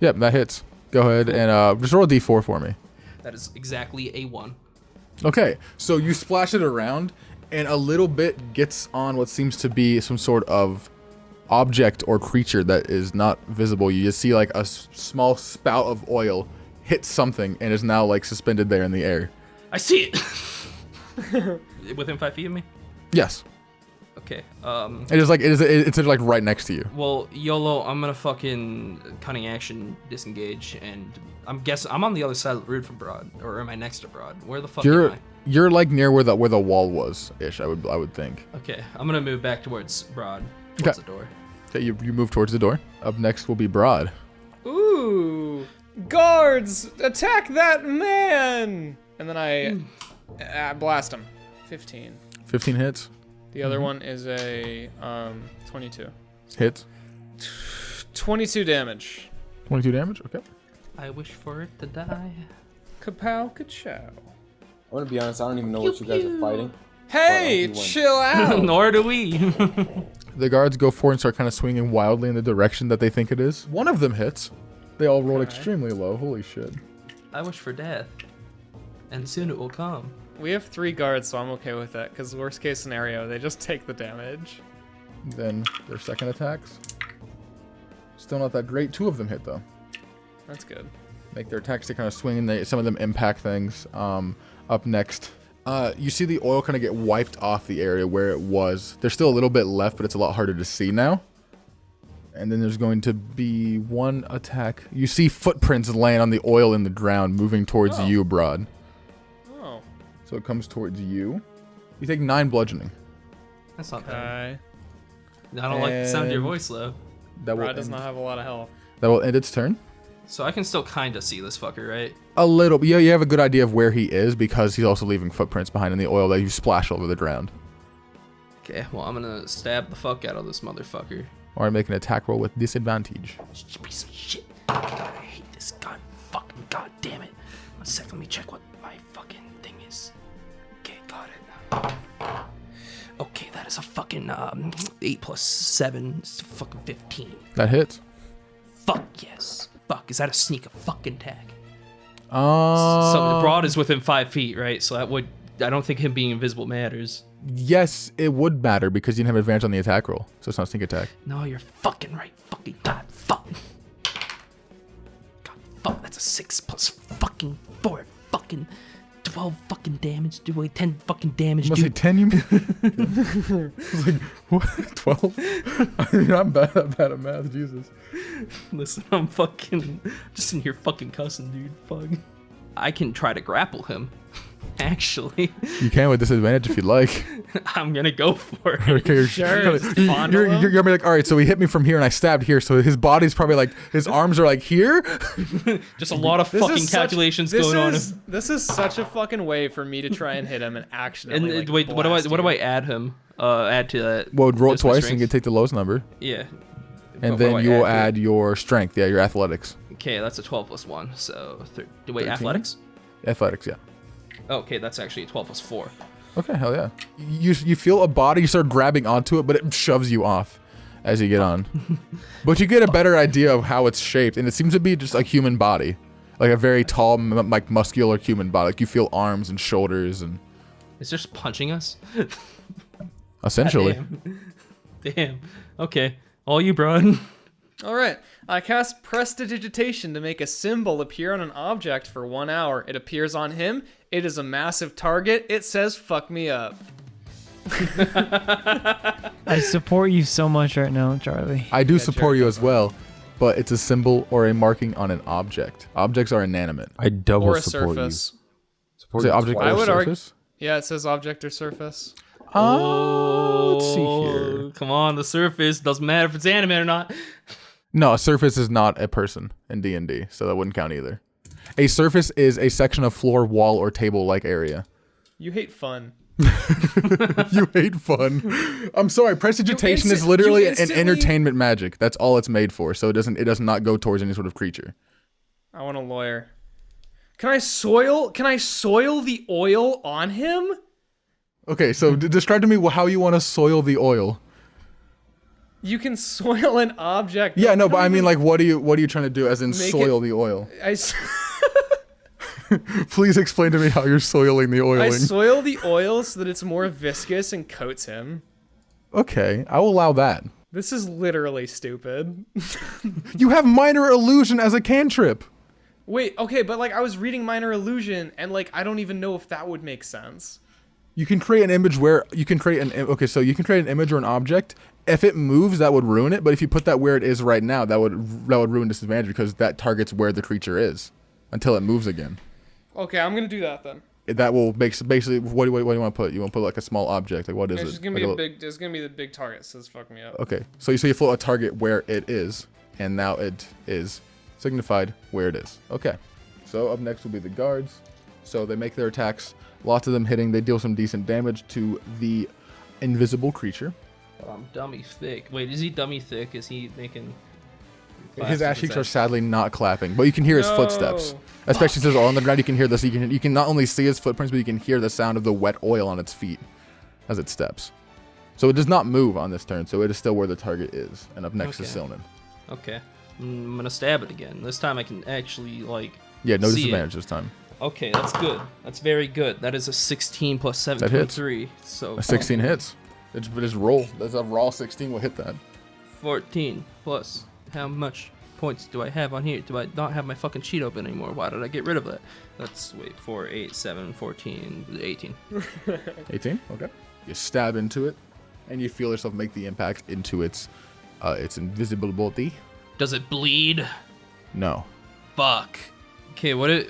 Yep, that hits. Go ahead and just roll a d4 for me. That is exactly a 1. Okay, so you splash it around, and a little bit gets on what seems to be some sort of object or creature that is not visible. You just see like a small spout of oil hit something and is now like suspended there in the air. I see it! Within 5 feet of me? Yes, Okay, it's like right next to you. well, YOLO, I'm gonna fucking cunning action disengage, and I'm on the other side of the road from Broad, or am I next to Broad? Where the fuck am I? You're like near where the wall was ish. I would think. Okay, I'm gonna move back towards Broad, towards Okay. the door. Okay, you move towards the door. Up next will be Broad. Ooh, guards, attack that man! And then I blast him. 15. 15 hits. The other one is a 22. Hits. 22 damage. 22 damage. Okay. I wish for it to die. Kapow, kachow. I'm gonna be honest, I don't even know what you guys are fighting. Hey, Well, he won. chill out. Nor do we. The guards go forward and start kind of swinging wildly in the direction that they think it is. One of them hits. They all rolled extremely low. Holy shit. I wish for death, and soon it will come. We have 3 guards, so I'm okay with that. Because worst case scenario, they just take the damage. Then their second attacks. Still not that great. 2 of them hit though. That's good. Make their attacks to kind of swing, and some of them impact things. Up next, you see the oil kind of get wiped off the area where it was. There's still a little bit left, but it's a lot harder to see now. And then there's going to be one attack. You see footprints land on the oil in the ground, moving towards you, Broad. Oh, So it comes towards you. You take 9 bludgeoning. That's not bad. okay. I don't like the sound of your And- voice though. That will Rod does end, not have a lot of health. that will end its turn. So I can still kind of see this fucker, right? A little, but yeah, you have a good idea of where he is because he's also leaving footprints behind in the oil that you splash over the ground. Okay, well I'm gonna stab the fuck out of this motherfucker. Or make an attack roll with disadvantage. Piece of shit. God, I hate this. God fucking god damn it. 1 sec, let me check what my fucking thing is. Okay, got it. Okay, that is a fucking 8 plus 7 is fucking 15. That hits. Fuck yes. Fuck, is that a sneak a fucking attack? So Uh, Broad is within 5 feet, right? So that would, I don't think him being invisible matters. yes, it would matter because you didn't have advantage on the attack roll, so it's not sneak attack. No, you're fucking right. Fucking god fuck. God fuck, that's a 6 plus fucking 4 fucking 12 fucking damage, dude. Wait, 10 fucking damage, You must say dude. 10, you mean? I was like, what? 12? I mean, I'm bad at math, Jesus. Listen, I'm fucking just in here fucking cussing, dude. Fuck. I can try to grapple him. actually. You can with disadvantage if you'd like. I'm gonna go for it. Okay, you're, Sure, you're, just you're, fondle you're, him? you're gonna be like, all right, so he hit me from here and I stabbed here, so his body's probably like, his arms are like here. Just a lot of This fucking is such- calculations this going is, on. This is such a fucking way for me to try and hit him and And accidentally. Like, wait, what blast do I you. add him? Add to that. Well, roll it Just my twice and strength? you can take the lowest number, Yeah. and What then do I you will to it? add your strength, yeah, your athletics. Okay, that's a 12 plus 1, so... Wait, 13? athletics? Athletics, yeah. Okay, that's actually a 12 plus 4. Okay, hell yeah. You feel a body, you start grabbing onto it, but it shoves you off as you get on. But you get a better idea of how it's shaped, and it seems to be just a human body. Like a very tall, like muscular human body. Like you feel arms and shoulders and... Is just punching us? Essentially. Damn. Damn. Okay. All you, bro. All right. I cast Prestidigitation to make a symbol appear on an object for 1 hour. It appears on him. It is a massive target. It says, fuck me up. I support you so much right now, Charlie. I do Yeah, support jerk you off as well, but it's a symbol or a marking on an object. Objects are inanimate. I double Or a support surface. you. Support Is it you object twice. I or would argue- surface? Yeah, it says object or surface. Let's see here. Come on, the surface. Doesn't matter if it's anime or not. No, a surface is not a person in D&D, so that wouldn't count either. A surface is a section of floor, wall, or table-like area. You hate fun. You hate fun. I'm sorry, prestidigitation is You literally an instantly- entertainment magic. That's all it's made for, so it does not go towards any sort of creature. I want a lawyer. Can I soil the oil on him? Okay, so describe to me how you want to soil the oil. You can soil an object. Yeah, no, I but don't I mean, even- like, what are you trying to do? As in, Make soil the oil. I, s- Please explain to me how you're soiling the I oiling. soil the oil so that it's more viscous and coats him. Okay, I will allow that. This is literally stupid. You have minor illusion as a cantrip. Wait, okay, but like I was reading Minor Illusion and like I don't even know if that would make sense. You can create an image where you can create okay, so you can create an image or an object. If it moves, that would ruin it. But if you put that where it is right now, that would ruin disadvantage because that targets where the creature is until it moves again. Okay, I'm gonna do that then. That will basically what do you want to put? You want to put like a small object? Like what is It's it? just gonna Like be a a little- big. It's gonna be the big target. Says fuck me up. Okay, so you float a target where it is, and now it is signified where it is. Okay, so up next will be the guards. So they make their attacks. Lots of them hitting. They deal some decent damage to the invisible creature. Dummy thick. Wait, is he dummy thick? Is he making... His ass cheeks are sadly not clapping, but you can hear his footsteps. Especially since they're all on the ground, you can hear this. You can not only see his footprints, but you can hear the sound of the wet oil on its feet as it steps. So it does not move on this turn, so it is still where the target is. And up next is Okay. Silnan. Okay. I'm gonna stab it again. This time I can actually, like... Yeah, no see it. disadvantage this time. Okay, that's good. That's very good. That is a 16 plus 7, That hits. 23. So A 16 hits. It's just roll. That's a raw 16 will hit that. 14 plus... How much points do I have on here? Do I not have my fucking sheet open anymore? Why did I get rid of that? That's, wait, 4, 8, 7, 14, 18. 18. Okay. You stab into it, and you feel yourself make the impact into its invisibility. Does it bleed? No. Fuck. Okay, I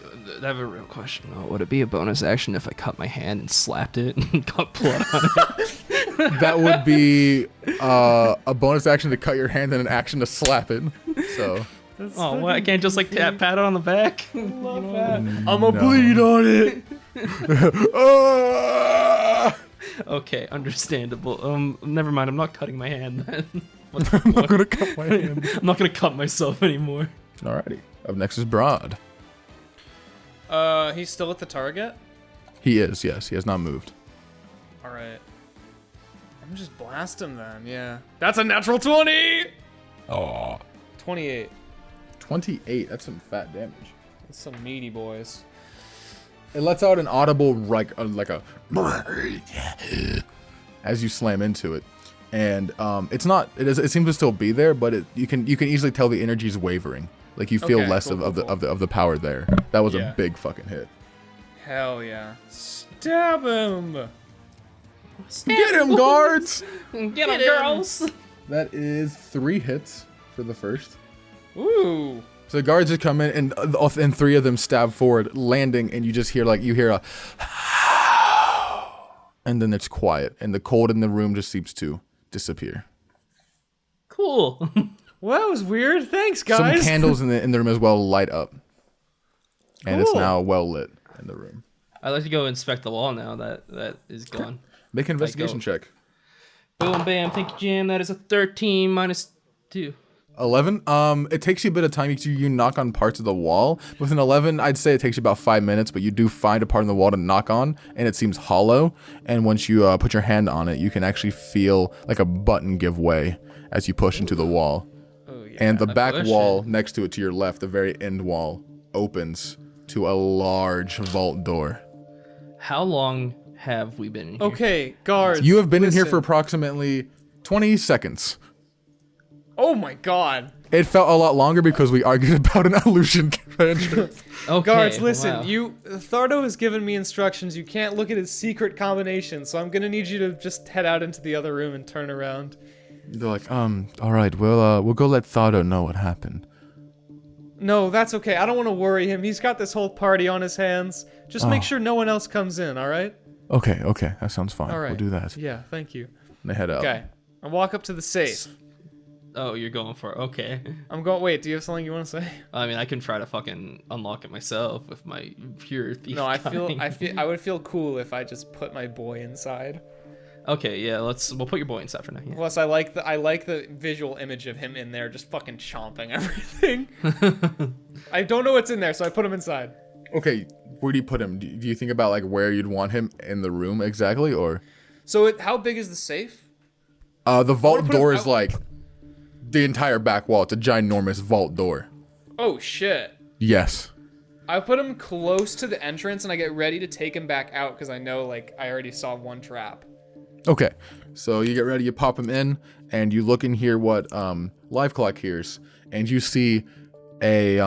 have a real question though. Would it be a bonus action if I cut my hand and slapped it and got blood on it? That would be a bonus action to cut your hand and an action to slap it. So. Oh, what? I can't just like pat it on the back? I'm a No. bleed on it. Ah! Okay, understandable. Never mind. I'm not cutting my hand then. I'm not gonna cut my hand. I'm not gonna cut myself anymore. Alrighty. Up next is Broad. He's still at the target. He is, yes. He has not moved. All right. I'm just blast him then. Yeah. That's a natural 20. Oh. 28. 28. That's some fat damage. That's some meaty boys. It lets out an audible like a as you slam into it, and it seems to still be there, but you can easily tell the energy's wavering. Like you feel Okay, less cool, of cool, the power there. That was Yeah. a big fucking hit. Hell yeah. Stab him. Get him, guards! Get him, girls! That is 3 hits for the first. Ooh. So the guards just come in and 3 of them stab forward, landing, and you just hear a and then it's quiet, and the cold in the room just seems to disappear. Cool. Well, that was weird. Thanks, Some guys. candles in the room as well light up, and it's Cool. now well lit in the room. I'd like to go inspect the wall now that is gone. Make an investigation go. check. Boom, bam. Thank you, Jam. That is a 13 minus 2. 11. It takes you a bit of time. You knock on parts of the wall. With an 11, I'd say it takes you about 5 minutes, but you do find a part of the wall to knock on, and it seems hollow. And once you put your hand on it, you can actually feel like a button give way as you push into the wall. Oh, yeah. And the I back push wall it. next to it, to your left, the very end wall, opens to a large vault door. How long have we been in here? Okay, guards. You have been in here listen. for approximately 20 seconds. Oh my god. It felt a lot longer because we argued about an illusion cantrip. Okay. Guards, listen. wow. Thardo has given me instructions. You can't look at his secret combination, so I'm gonna need you to just head out into the other room and turn around. They're like, all right, we'll go let Thardo know what happened. No, that's okay. I don't want to worry him. He's got this whole party on his hands. Just make Oh. sure no one else comes in, all right? Okay, that sounds fine. All right. We'll do that. Yeah, thank you. And they head out. Okay. I walk up to the safe. Oh, you're going for it. Okay. I'm going. Wait, do you have something you want to say? I mean, I can try to fucking unlock it myself with my pure thief. No, I cunning. would feel cool if I just put my boy inside. Okay, yeah. We'll put your boy inside for now. Yeah. Plus, I like the visual image of him in there just fucking chomping everything. I don't know what's in there, so I put him inside. Okay, where do you put him? Do you think about like where you'd want him in the room exactly, or? So, how big is the safe? The vault put him door is out- like the entire back wall. It's a ginormous vault door. Oh shit. Yes. I put him close to the entrance, and I get ready to take him back out because I know, like, I already saw one trap. Okay, so you get ready, you pop him in, and you look and hear what Live Clock hears, and you see a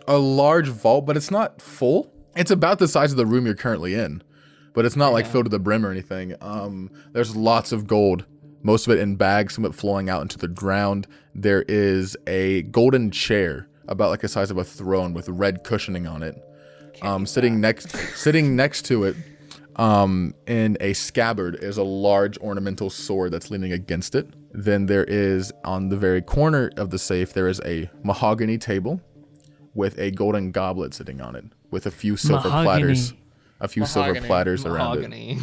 large vault, but it's not full. It's about the size of the room you're currently in, but it's not like filled to the brim or anything. There's lots of gold, most of it in bags, some of it flowing out into the ground. There is a golden chair, about like the size of a throne with red cushioning on it. Sitting next to it, in a scabbard is a large ornamental sword that's leaning against it. Then there is, on the very corner of the safe, there is a mahogany table with a golden goblet sitting on it, with a few silver platters. A few silver Mahogany. platters around it. Mahogany.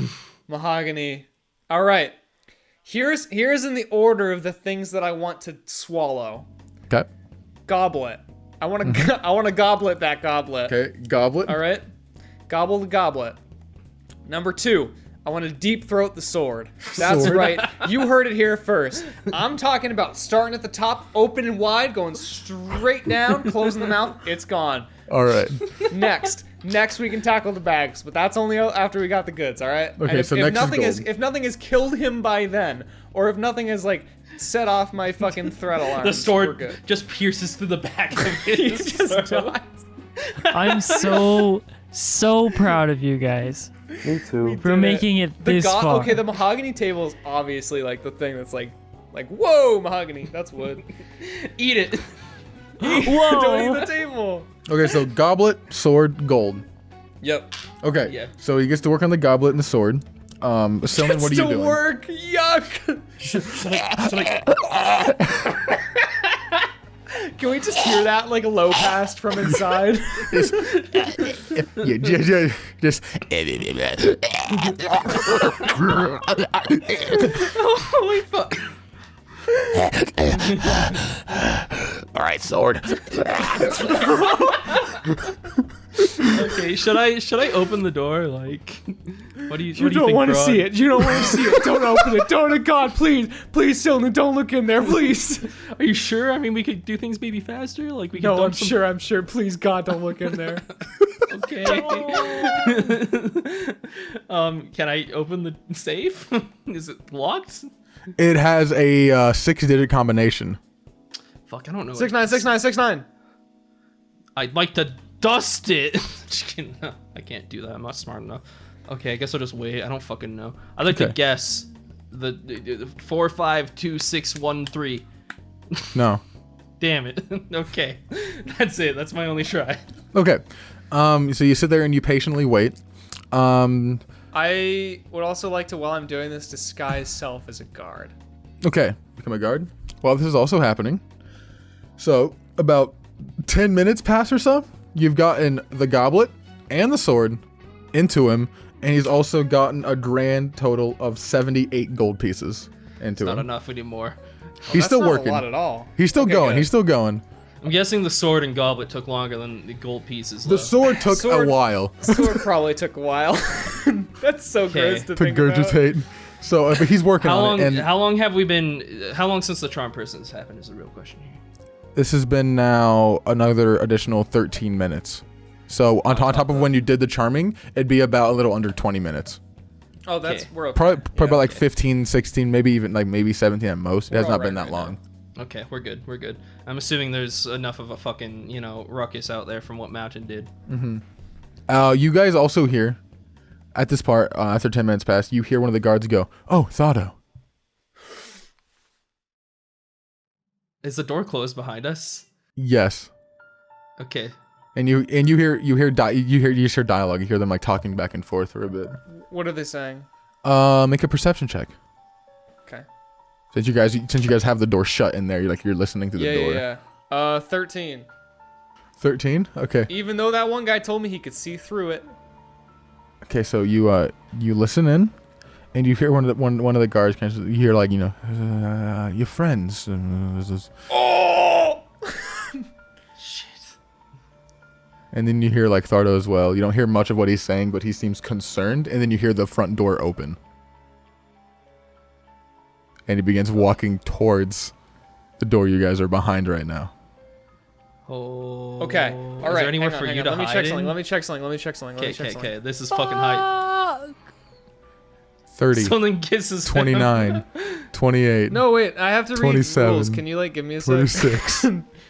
Mahogany. All right. Here's in the order of the things that I want to swallow. Okay. Goblet. I want to goblet that goblet. Okay. Goblet. All right. Gobble the goblet. Number 2, I want to deep throat the sword. That's Sword. right. You heard it here first. I'm talking about starting at the top, open and wide, going straight down, closing the mouth. It's gone. All right. Next we can tackle the bags, but that's only after we got the goods. All right. Okay, And so next is gold. if nothing has killed him by then, or if nothing has like set off my fucking threat alarm, The we're sword good. just pierces through the back of He his just throat. died. I'm so proud of you guys Me too. for did it. making it The this far. Okay, the mahogany table is obviously like the thing that's like whoa, mahogany. That's wood. Eat it. Don't Whoa! eat the table. Okay, so goblet, sword, gold. Yep. Okay. Yeah. So he gets to work on the goblet and the sword. Selman, what are you Still doing? work. Yuck. Can we just hear that like a low passed from inside? Yeah, just Holy fuck. All right, sword. Okay, should I open the door? Like, what do you? You what do don't think, want to Broad? see it. You don't want to see it. Don't open it. Don't, God, please, Sylvan, don't look in there, please. Are you sure? I mean, we could do things maybe faster. Like we could. No, dump I'm some- sure. I'm sure. Please, God, don't look in there. Okay. Can I open the safe? Is it locked? it has a 6-digit combination. Fuck, I don't know. 696969. I'd like to dust it. Just kidding. No, I can't do that. I'm not smart enough. Okay, I guess I'll just wait. I don't fucking know. I'd like to Okay. guess the 452613. No. Damn it. Okay, that's it. That's my only try. Okay. So you sit there and you patiently wait. I'm I would also like to, while I'm doing this, disguise self as a guard. Okay, become a guard. While this is also happening, so about 10 minutes pass or so, you've gotten the goblet and the sword into him, and he's also gotten a grand total of 78 gold pieces into Not him. enough anymore. He's still That's not working. a lot at all. He's still Okay, going. good. He's still going. I'm guessing the sword and goblet took longer than the gold pieces. The sword took Sword- a while Sword probably took a while. That's so gross to to think about. gurgitate. So, but he's working How on long? it. And How long have we been? How long since the charm person has happened is the real question here. this has been now another additional 13 minutes. So on top of when you did the charming, it'd be about a little under 20 minutes. Oh, that's Okay. we're okay. Probably Yeah, about like okay. 15, 16, maybe even like maybe 17 at most. It We're has not all been right that right long. Okay, we're good. We're good. I'm assuming there's enough of a fucking ruckus out there from what Mountain did. You guys also hear at this part after 10 minutes pass, you hear one of the guards go, "Oh, Thado." Is the door closed behind us? Yes. Okay. And you hear dialogue. You hear them like talking back and forth for a bit. What are they saying? Make a perception check. Okay. Since you guys have the door shut in there, you're listening through the door. Yeah. 13. 13. Okay. Even though that one guy told me he could see through it. Okay. So you listen in, and you hear one of the guards kind of, you hear like your friends. Oh! Shit. And then you hear like Thardo as well. You don't hear much of what he's saying, but he seems concerned. And then you hear the front door open. And he begins walking towards the door you guys are behind right now. Oh. Okay. All right. Is there anywhere hang on, for hang you on. to Let me hide check in? something. Let me check something. Okay. This is fucking high. 30, Something kisses 29, 28, No, wait. I have to read 27, rules. Can you give me a sec? 26,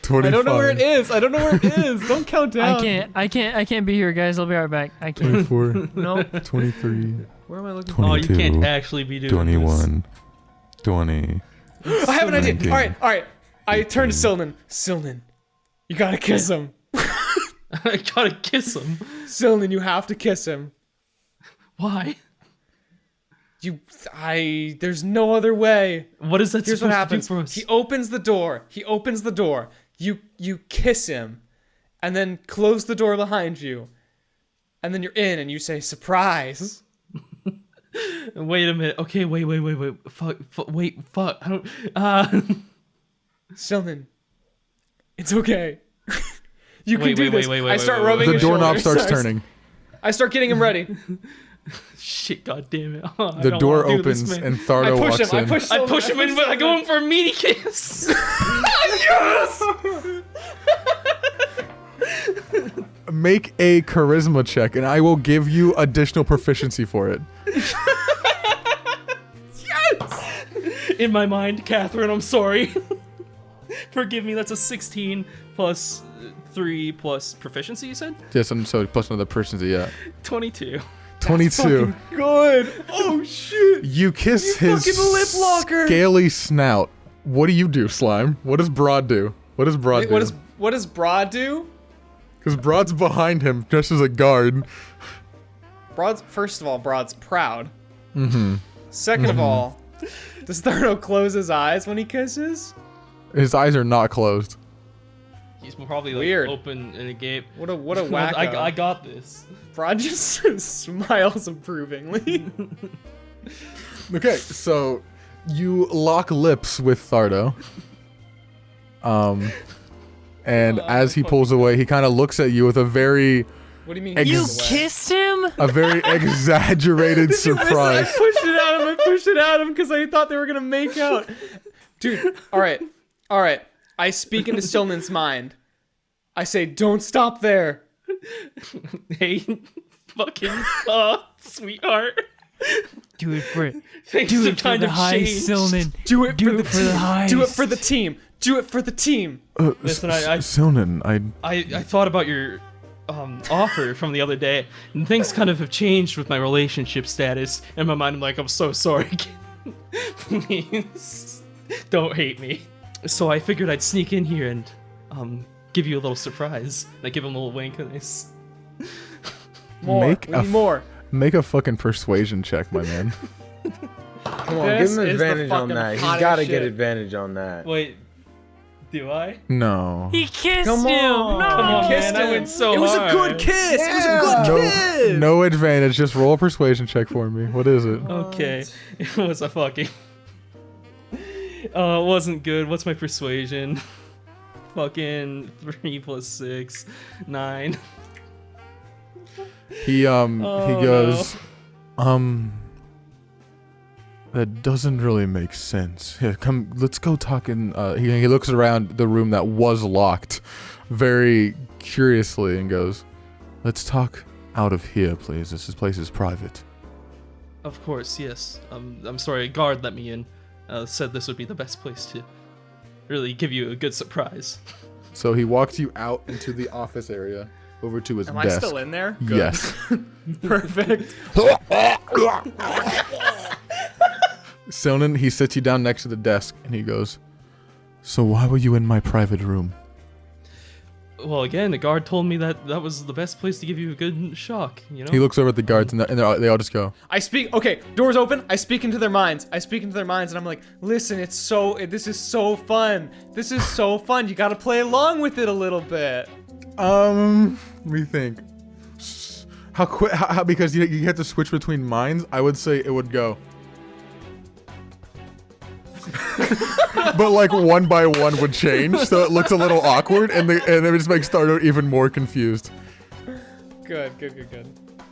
25. I don't know where it is. Don't count down. I can't be here, guys. I'll be right back. I can't. 24, No. 23, Where am I looking for? Oh, you 22, can't actually be doing 21, 20. I have an idea. 19, All right. I turn to Silnan. Silnan, you gotta kiss him. this. I gotta kiss him. Silnan, you have to kiss him. Why? There's no other way. What is that Here's supposed what happens. to do for us? He opens the door. You kiss him, and then close the door behind you, and then you're in, and you say surprise. Wait a minute. Okay, wait. Fuck. I don't. Silnan, it's okay. You can Wait, do wait, this. wait, I start wait, rubbing The his doorknob shoulder. starts turning. I start getting him ready. Shit, god damn it. Oh, I The don't door wanna do this, opens man. and I Thardo push walks him. in. I push I push him in, but I go Silnan. in for a meaty kiss. Make a charisma check, and I will give you additional proficiency for it. In my mind, Catherine, I'm sorry. Forgive me, that's a 16 plus 3 plus proficiency, you said? Yes, and so plus another proficiency. Yeah, 22. 22. Good. Oh shit. You kiss his fucking lip locker. scaly snout. What do you do, Slime? What does Broad do? What does Broad Wait, do? what does Broad do? Because Broad's behind him, just as a guard. First of all, Broad's proud. Mm-hmm. Second of all, does Thardo close his eyes when he kisses? His eyes are not closed. He's probably like Weird. open in a gate. What a wacko. I got this. Broad just smiles approvingly. Okay, so you lock lips with Thardo. And as he pulls away, he kind of looks at you with a very What do you mean? Ex- You he's away? kissed him? a very exaggerated surprise. I pushed it at him because I thought they were gonna make out. Dude, all right. I speak into Silnan's mind. I say, don't stop there. Hey, fucking sweetheart. Do it for it. Things Do have it for kind the of high, changed. Silnan. Do it Do for it the for the team. highs. Do it for the team. Do it for the team. Listen, I Silnan, I thought about your offer from the other day, and things kind of have changed with my relationship status. In my mind, I'm like, I'm so sorry. Please, don't hate me. So I figured I'd sneak in here and give you a little surprise. And I give him a little wink and I More. Make We a need more. Make a fucking persuasion check, my man. Come on, This give him is the advantage on fucking that. He's hottest got to get shit. advantage on that. Wait, do I? No. He kissed Come him. on. No. Come on, kissed man. I him. went so It was hard. a good kiss. It was a good No, kiss. no advantage. Just roll a persuasion check for me. What is it? Okay, it was a fucking. Oh, it wasn't good. What's my persuasion? Fucking 3 + 6, 9. He goes, no. that doesn't really make sense. Here, come, let's go talk in, he looks around the room that was locked very curiously and goes, let's talk out of here, please. This place is private. Of course, yes. I'm sorry, a guard let me in. Said this would be the best place to really give you a good surprise. So he walks you out into the office area, over to his Am desk. I still in there? Good. Yes. Perfect. Silnan, he sits you down next to the desk and he goes, so why were you in my private room? Well, again, the guard told me that was the best place to give you a good shock, you know? He looks over at the guards and they all just go, I speak. Okay, doors open. I speak into their minds. And I'm like, listen, this is so fun. This is so fun. You got to play along with it a little bit. let me think. How quick? How because you have to switch between minds. I would say it would go. But like one by one would change, so it looks a little awkward, and it just makes Stardo even more confused. Good.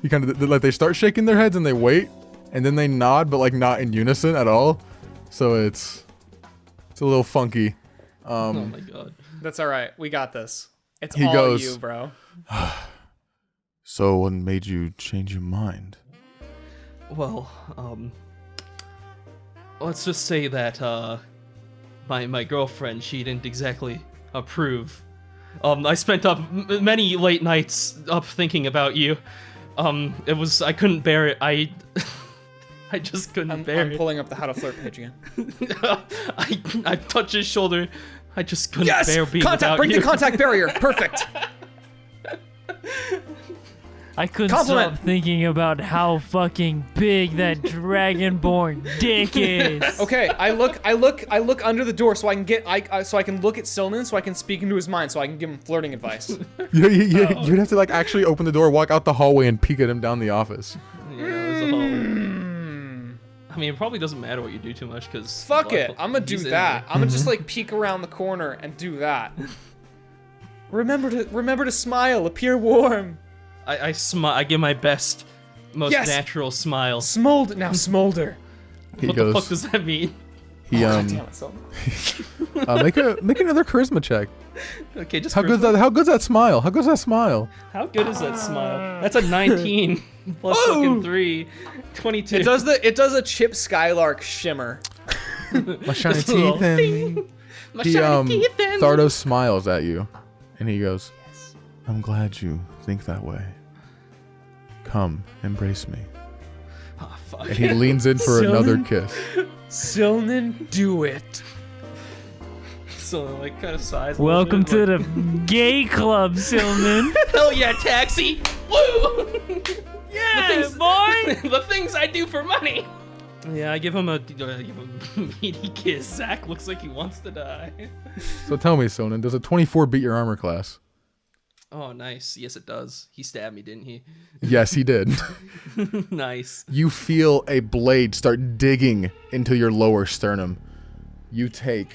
You kind of like they start shaking their heads and they wait, and then they nod, but like not in unison at all. So it's a little funky. Oh my god. That's all right. We got this. It's He all goes- you, bro. So what made you change your mind? Well, let's just say that, my girlfriend, she didn't exactly approve. I spent up many late nights up thinking about you. I couldn't bear it. I just couldn't bear I'm it. pulling up the How to Flirt page again. I touched his shoulder. I just couldn't bear being Contact. without Break you. the contact barrier. Perfect. I couldn't Compliment. stop thinking about how fucking big that dragonborn dick is. Okay, I look under the door so I can get so I can look at Silnan so I can speak into his mind so I can give him flirting advice. You'd have to like actually open the door, walk out the hallway, and peek at him down the office. Yeah, it was a whole... I mean, it probably doesn't matter what you do too much, because... Fuck it. I'm gonna do that. I'm gonna just like peek around the corner and do that. Remember to smile, appear warm. I give my best, most Yes. natural smile. Smolder. He What goes. the fuck does that mean? He God damn it, Silnan. make another charisma check. Okay, just How good's that smile? How good's that smile? How good is that smile? That's a 19 plus fucking 3, 22. It does a Chip Skylark shimmer. My shiny Just a little teeth and My he shiny teeth and... Thardos smiles at you, and he goes, "I'm glad you think that way. Come, embrace me." Oh, fuck. And he leans in for another kiss. Silnan, do it. So, like, kind of sighs a little Welcome bit, to like, the gay club, Silman. Hell yeah, taxi! Woo! Yeah, things- boy. The things I do for money! Yeah, I give him a meaty kiss. Zach looks like he wants to die. So tell me, Sonnen, does a 24 beat your armor class? Oh, nice. Yes, it does. He stabbed me, didn't he? Yes, he did. Nice. You feel a blade start digging into your lower sternum. You take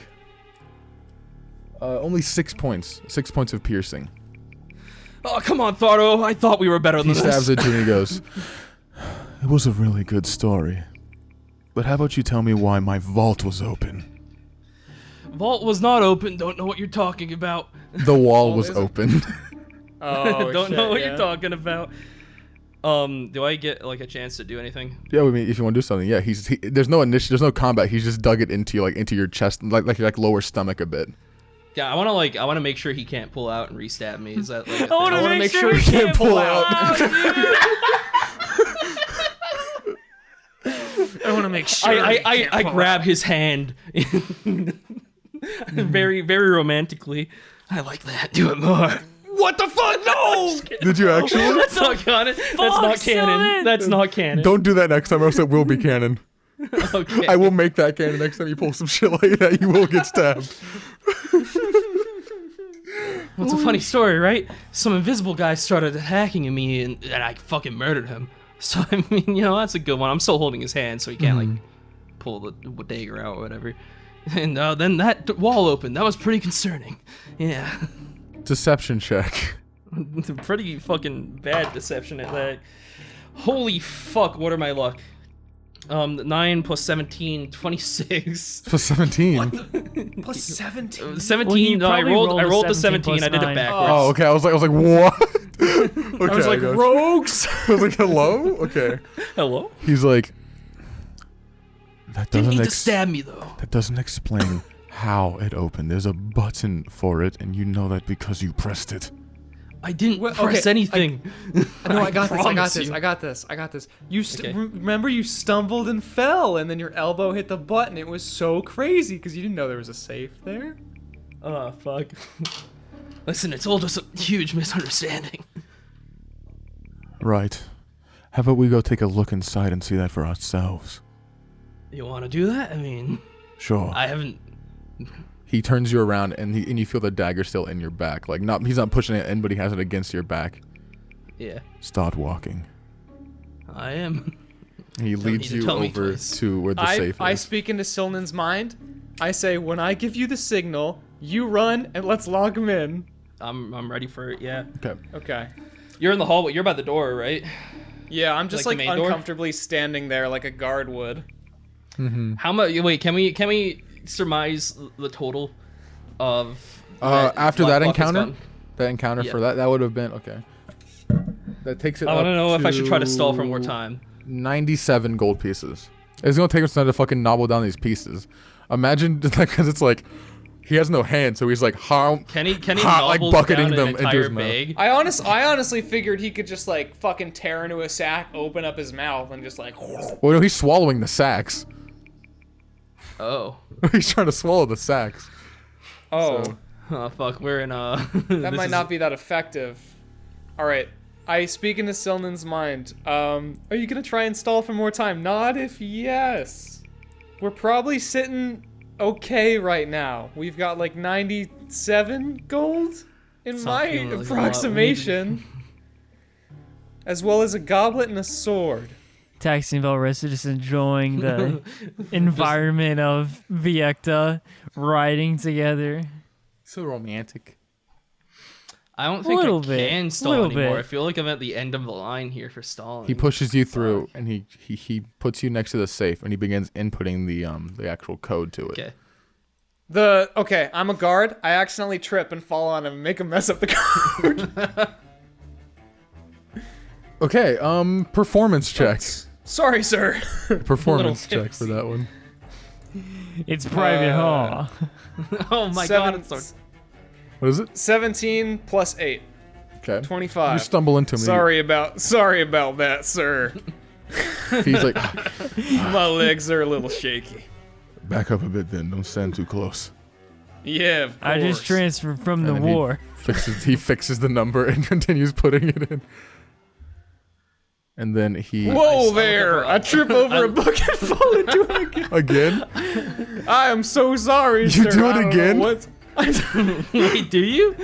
only 6 points. 6 points of piercing. Oh, come on, Thardo. I thought we were better He than stabs this. at you and he goes, "It was a really good story. But how about you tell me why my vault was open?" Vault was not open. Don't know what you're talking about. The wall was is- open. Oh, Don't know what yeah. you're talking about. Do I get like a chance to do anything? Yeah, I mean, if you want to do something, yeah. There's no initiative, there's no combat. He's just dug it into your chest, like your lower stomach a bit. Yeah, I want to make sure he can't pull out and re-stab me. Is that like? A thing? I want to wanna make make sure sure he he can't can't pull pull out. I want to make sure. I grab his hand, very very romantically. I like that. Do it more. What the fuck? No! Did you actually? That's not canon. That's not canon. Sylvan! That's not canon. Don't do that next time, or else it will be canon. Okay. I will make that canon next time you pull some shit like that. You will get stabbed. Well, it's a funny story, right? Some invisible guy started attacking me, and I fucking murdered him. So, I mean, you know, that's a good one. I'm still holding his hand, so he can't, like, pull the dagger out or whatever. And then that wall opened. That was pretty concerning. Yeah. Deception check. Pretty fucking bad deception at that. Holy fuck, what are my luck? 9 plus 17, 26. For 17. Plus 17. 17. Well, you No, I probably rolled. rolled I a rolled the 17 17. I did plus it 9. backwards. Oh, okay. I was like, what? Okay, I was like, got you. rogues. I was like, hello? Okay. Hello. He's like, that Didn't doesn't need to stab me though. that doesn't explain how it opened. There's a button for it, and you know that because you pressed it. I didn't Well, press okay, anything. No, I got this. I got promise this. you. I got this. I got this. You Okay. remember you stumbled and fell, and then your elbow hit the button. It was so crazy because you didn't know there was a safe there. Oh fuck. Listen, it's all just a huge misunderstanding. Right. How about we go take a look inside and see that for ourselves? You want to do that? I mean, Sure. I haven't. He turns you around, and you feel the dagger still in your back. Like, he's not pushing it in, but he has it against your back. Yeah, Start walking. I am. He Don't leads need to you tell me over twice. to where the safe I is. speak into Silnan's mind. I say, when I give you the signal, you run and let's log him in. I'm ready for it. Yeah. Okay. Okay. You're in the hallway. You're by the door, right? Yeah, I'm just Like like, the main door? uncomfortably standing there like a guard would. How much? Wait, can we surmise the total of? After Black that Buck has encounter, gotten? that encounter Yeah. for that would have been okay. That takes it. I want to up know if I should try to to stall for more time. 97 gold pieces. It's gonna take us time to fucking nobble down these pieces. Imagine, because it's like he has no hand, so he's like, how? Can he like nobble bucketing down them an into entire his mouth. bag? I honestly figured he could just like fucking tear into a sack, open up his mouth, and just like. Well, no, he's swallowing the sacks. Oh. He's trying to swallow the sacks. Oh, So- Oh fuck, we're in that might not be that effective. All right, I speak into Silnan's mind. Are you gonna try and stall for more time? Nod if yes. We're probably sitting okay right now. We've got like 97 gold in It's my not feeling like a lot. We need to- approximation, as well as a goblet and a sword. Taxi and Valrissa just enjoying the environment of Viecta riding together. So romantic. I don't think Little I bit, can stall little anymore. bit. I feel like I'm at the end of the line here for stalling. He pushes you through, and he puts you next to the safe, and he begins inputting the actual code to it. Okay. Okay, I'm a guard. I accidentally trip and fall on him and make him mess up the code. Okay, performance check. Sorry, sir. Performance Little check for that one. It's private Uh, hall. Oh my Seven- god, it's so... What is it? 17 plus 8. Okay. 25. You stumble into him. Sorry about that, sir. He's like, My legs are a little shaky. back up a bit then. Don't stand too close. Yeah, of course. I just transferred from the And then war. He fixes the number and continues putting it in. And then he Whoa I there! I trip over a book and fall into it again. again. I am so sorry, You sir. do it I don't know again? what- Wait, do you?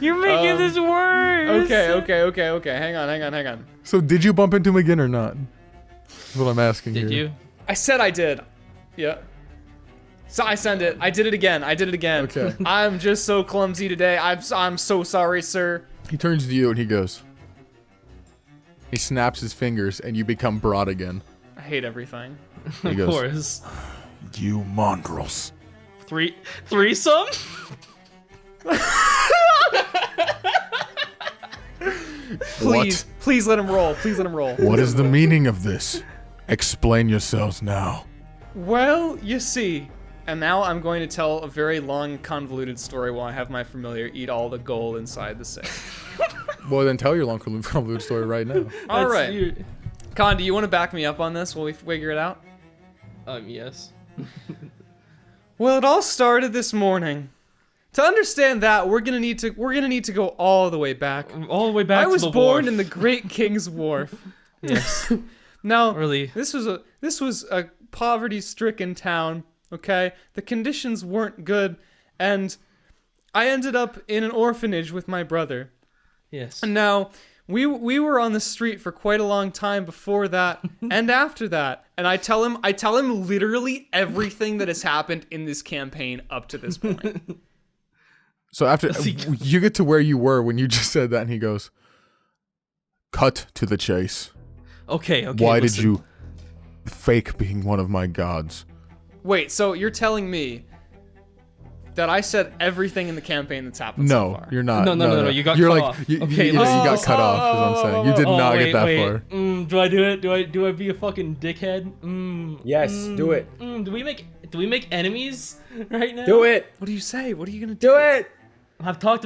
You're making this worse. Okay. Hang on. So did you bump into him again or not? That's what I'm asking Did here. you? I said I did. Yeah. So I send it. I did it again. Okay. I'm just so clumsy today. I'm so sorry, sir. He turns to you and he goes. He snaps his fingers and you become broad again. I hate everything. He Of goes, course. You mongrels. Threesome? Please let him roll. What is the meaning of this? Explain yourselves now. Well, you see, and now I'm going to tell a very long, convoluted story while I have my familiar eat all the gold inside the safe. Well, then tell your long convoluted story right now. All That's right. you- Khan, do you want to back me up on this while we figure it out? Yes. Well, it all started this morning. To understand that, we're gonna need to go all the way back. All the way back I to was the born wharf. in the Great King's Wharf. Yes. Now, Really. this was a poverty-stricken town. Okay, the conditions weren't good, and I ended up in an orphanage with my brother. Yes. And now we were on the street for quite a long time before that and after that. And I tell him literally everything that has happened in this campaign up to this point. So after See- you get to where you were when you just said that, and he goes, "Cut to the chase. Okay. Why listen. did you fake being one of my gods?" Wait, so you're telling me that I said everything in the campaign that's happened so No, far? you're not. No, you got You're cut like, off. You, Okay, you, you got listen. cut off, is what I'm saying. You did not get that far. Do I do it? Do I be a fucking dickhead? Yes, do it. Do we make enemies right now? Do it. What do you say? What are you gonna do? Do it. I talked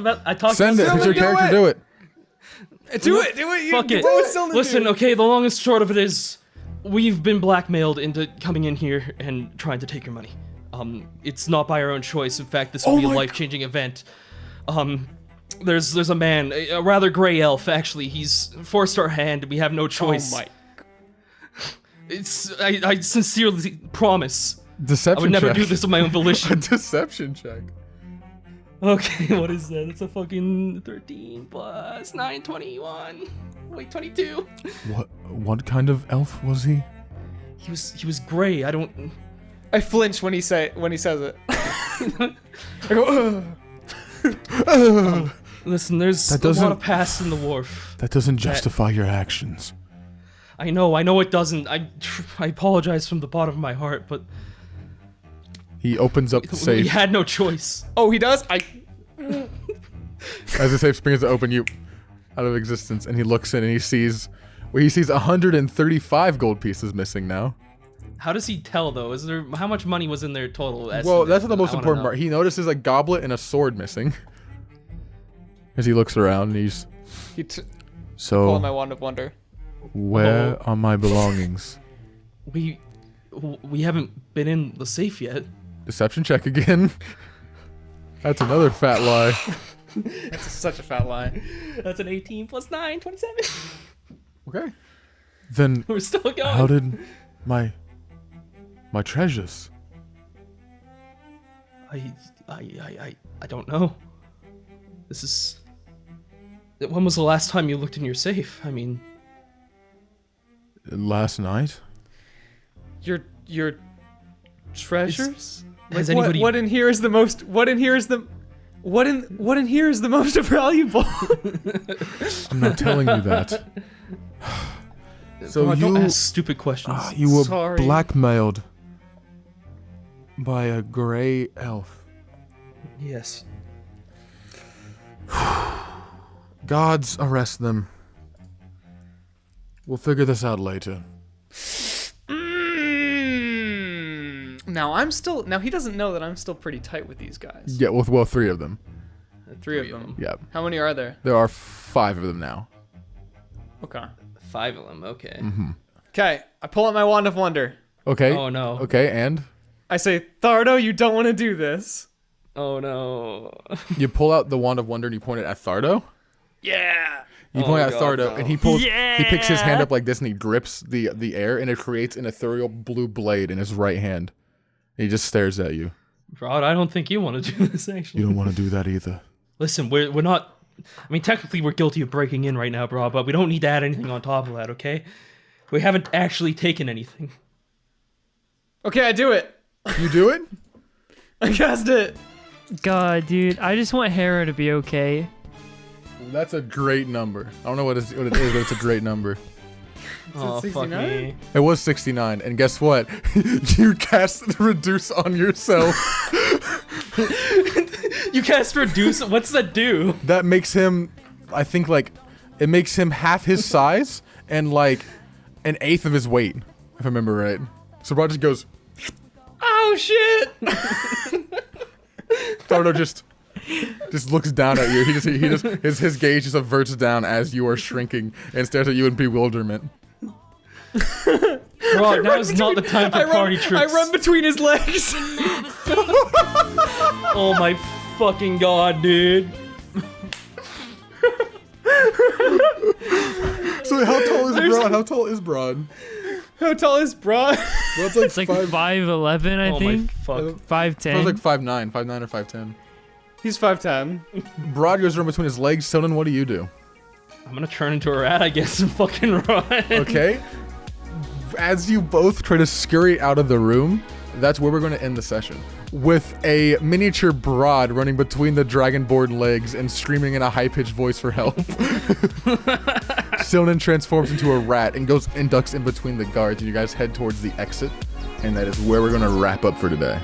Send it. about Put your character do it. Do it. Do it. Fuck it. What Listen, okay, the long and short of it is we've been blackmailed into coming in here and trying to take your money. It's not by our own choice. In fact, this will be a life-changing event. There's a man, a rather gray elf, actually. He's forced our hand. We have no choice. Oh my. I sincerely promise Deception I would never check. do this of my own A volition. deception check. Okay, what is that? It's a fucking 13 plus 9, 21. Wait, 22. What kind of elf was he? He was gray. I don't. I flinch when he says it. I go, ugh. Listen, there's That a lot doesn't- of past in the wharf. That doesn't justify your actions. I know it doesn't. I apologize from the bottom of my heart, but He opens up the we safe. had no choice. Oh, he does. As the safe springs to open you out of existence, and he looks in and he sees 135 gold pieces missing now. How does he tell though? Is there how much money was in there total? Well, that's not the most I wanna important know. part. He notices a goblet and a sword missing. As he looks around, and he's He pull so. out my wand of wonder. Where are my belongings? We haven't been in the safe yet. Deception check again. That's another fat lie. That's such a fat lie. That's an 18 plus 9, 27. Okay. Then We're still going. how did my treasures? I don't know. This is. When was the last time you looked in your safe? I mean, Last night? Your treasures? has Like, anybody- what in here is the most? What in here is the? What in here is the most valuable? I'm not telling you that. So God, don't you ask stupid questions. you were Sorry. blackmailed by a gray elf. Yes. Gods, arrest them. We'll figure this out later. Now he doesn't know that I'm still pretty tight with these guys. Yeah, well, 3 of them. Three of them. Yeah, How many are there? there are 5 of them now. Okay. 5 of them. Okay. Okay. I pull out my wand of wonder. Okay. Oh no. Okay, and I say, Thardo, you don't want to do this. Oh no. you pull out the wand of wonder and you point it at Thardo. Yeah. You point Oh, at God, Thardo, no. and he pulls. He picks his hand up like this, and he grips the air, and it creates an ethereal blue blade in his right hand. He just stares at you. Rod, I don't think you want to do this actually. You don't want to do that either. Listen, we're not. I mean, technically, we're guilty of breaking in right now, bro. But we don't need to add anything on top of that, okay? We haven't actually taken anything. Okay, I do it. You do it? I cast it. God, dude, I just want Hera to be okay. That's a great number. I don't know what it is, but it's a great number. Oh, fuck 69? me. It was 69, and guess what? You cast reduce on yourself. You cast reduce. What's that do? That makes him, I think, like, it makes him half his size and like an eighth of his weight, if I remember right. So Rod just goes, Oh shit! Thardo just looks down at you. He just his gaze just averts down as you are shrinking and stares at you in bewilderment. Bro, now is not the time for party tricks. I run between his legs. Oh my fucking god, dude. So how tall is Broad? How tall is Broad? How tall is Broad? Broad's like It's like 5'11". 5'11", I Oh think. my fuck. 5'10". Broad's like 5'9", 5'9" or 5'10". He's 5'10". Broad goes around between his legs. Sonnen, what do you do? I'm gonna turn into a rat, I guess, and fucking run. Okay. As you both try to scurry out of the room, that's where we're going to end the session. With a miniature Broad running between the dragonborn legs and screaming in a high-pitched voice for help. Sonnen transforms into a rat and goes and ducks in between the guards, and you guys head towards the exit. And that is where we're going to wrap up for today.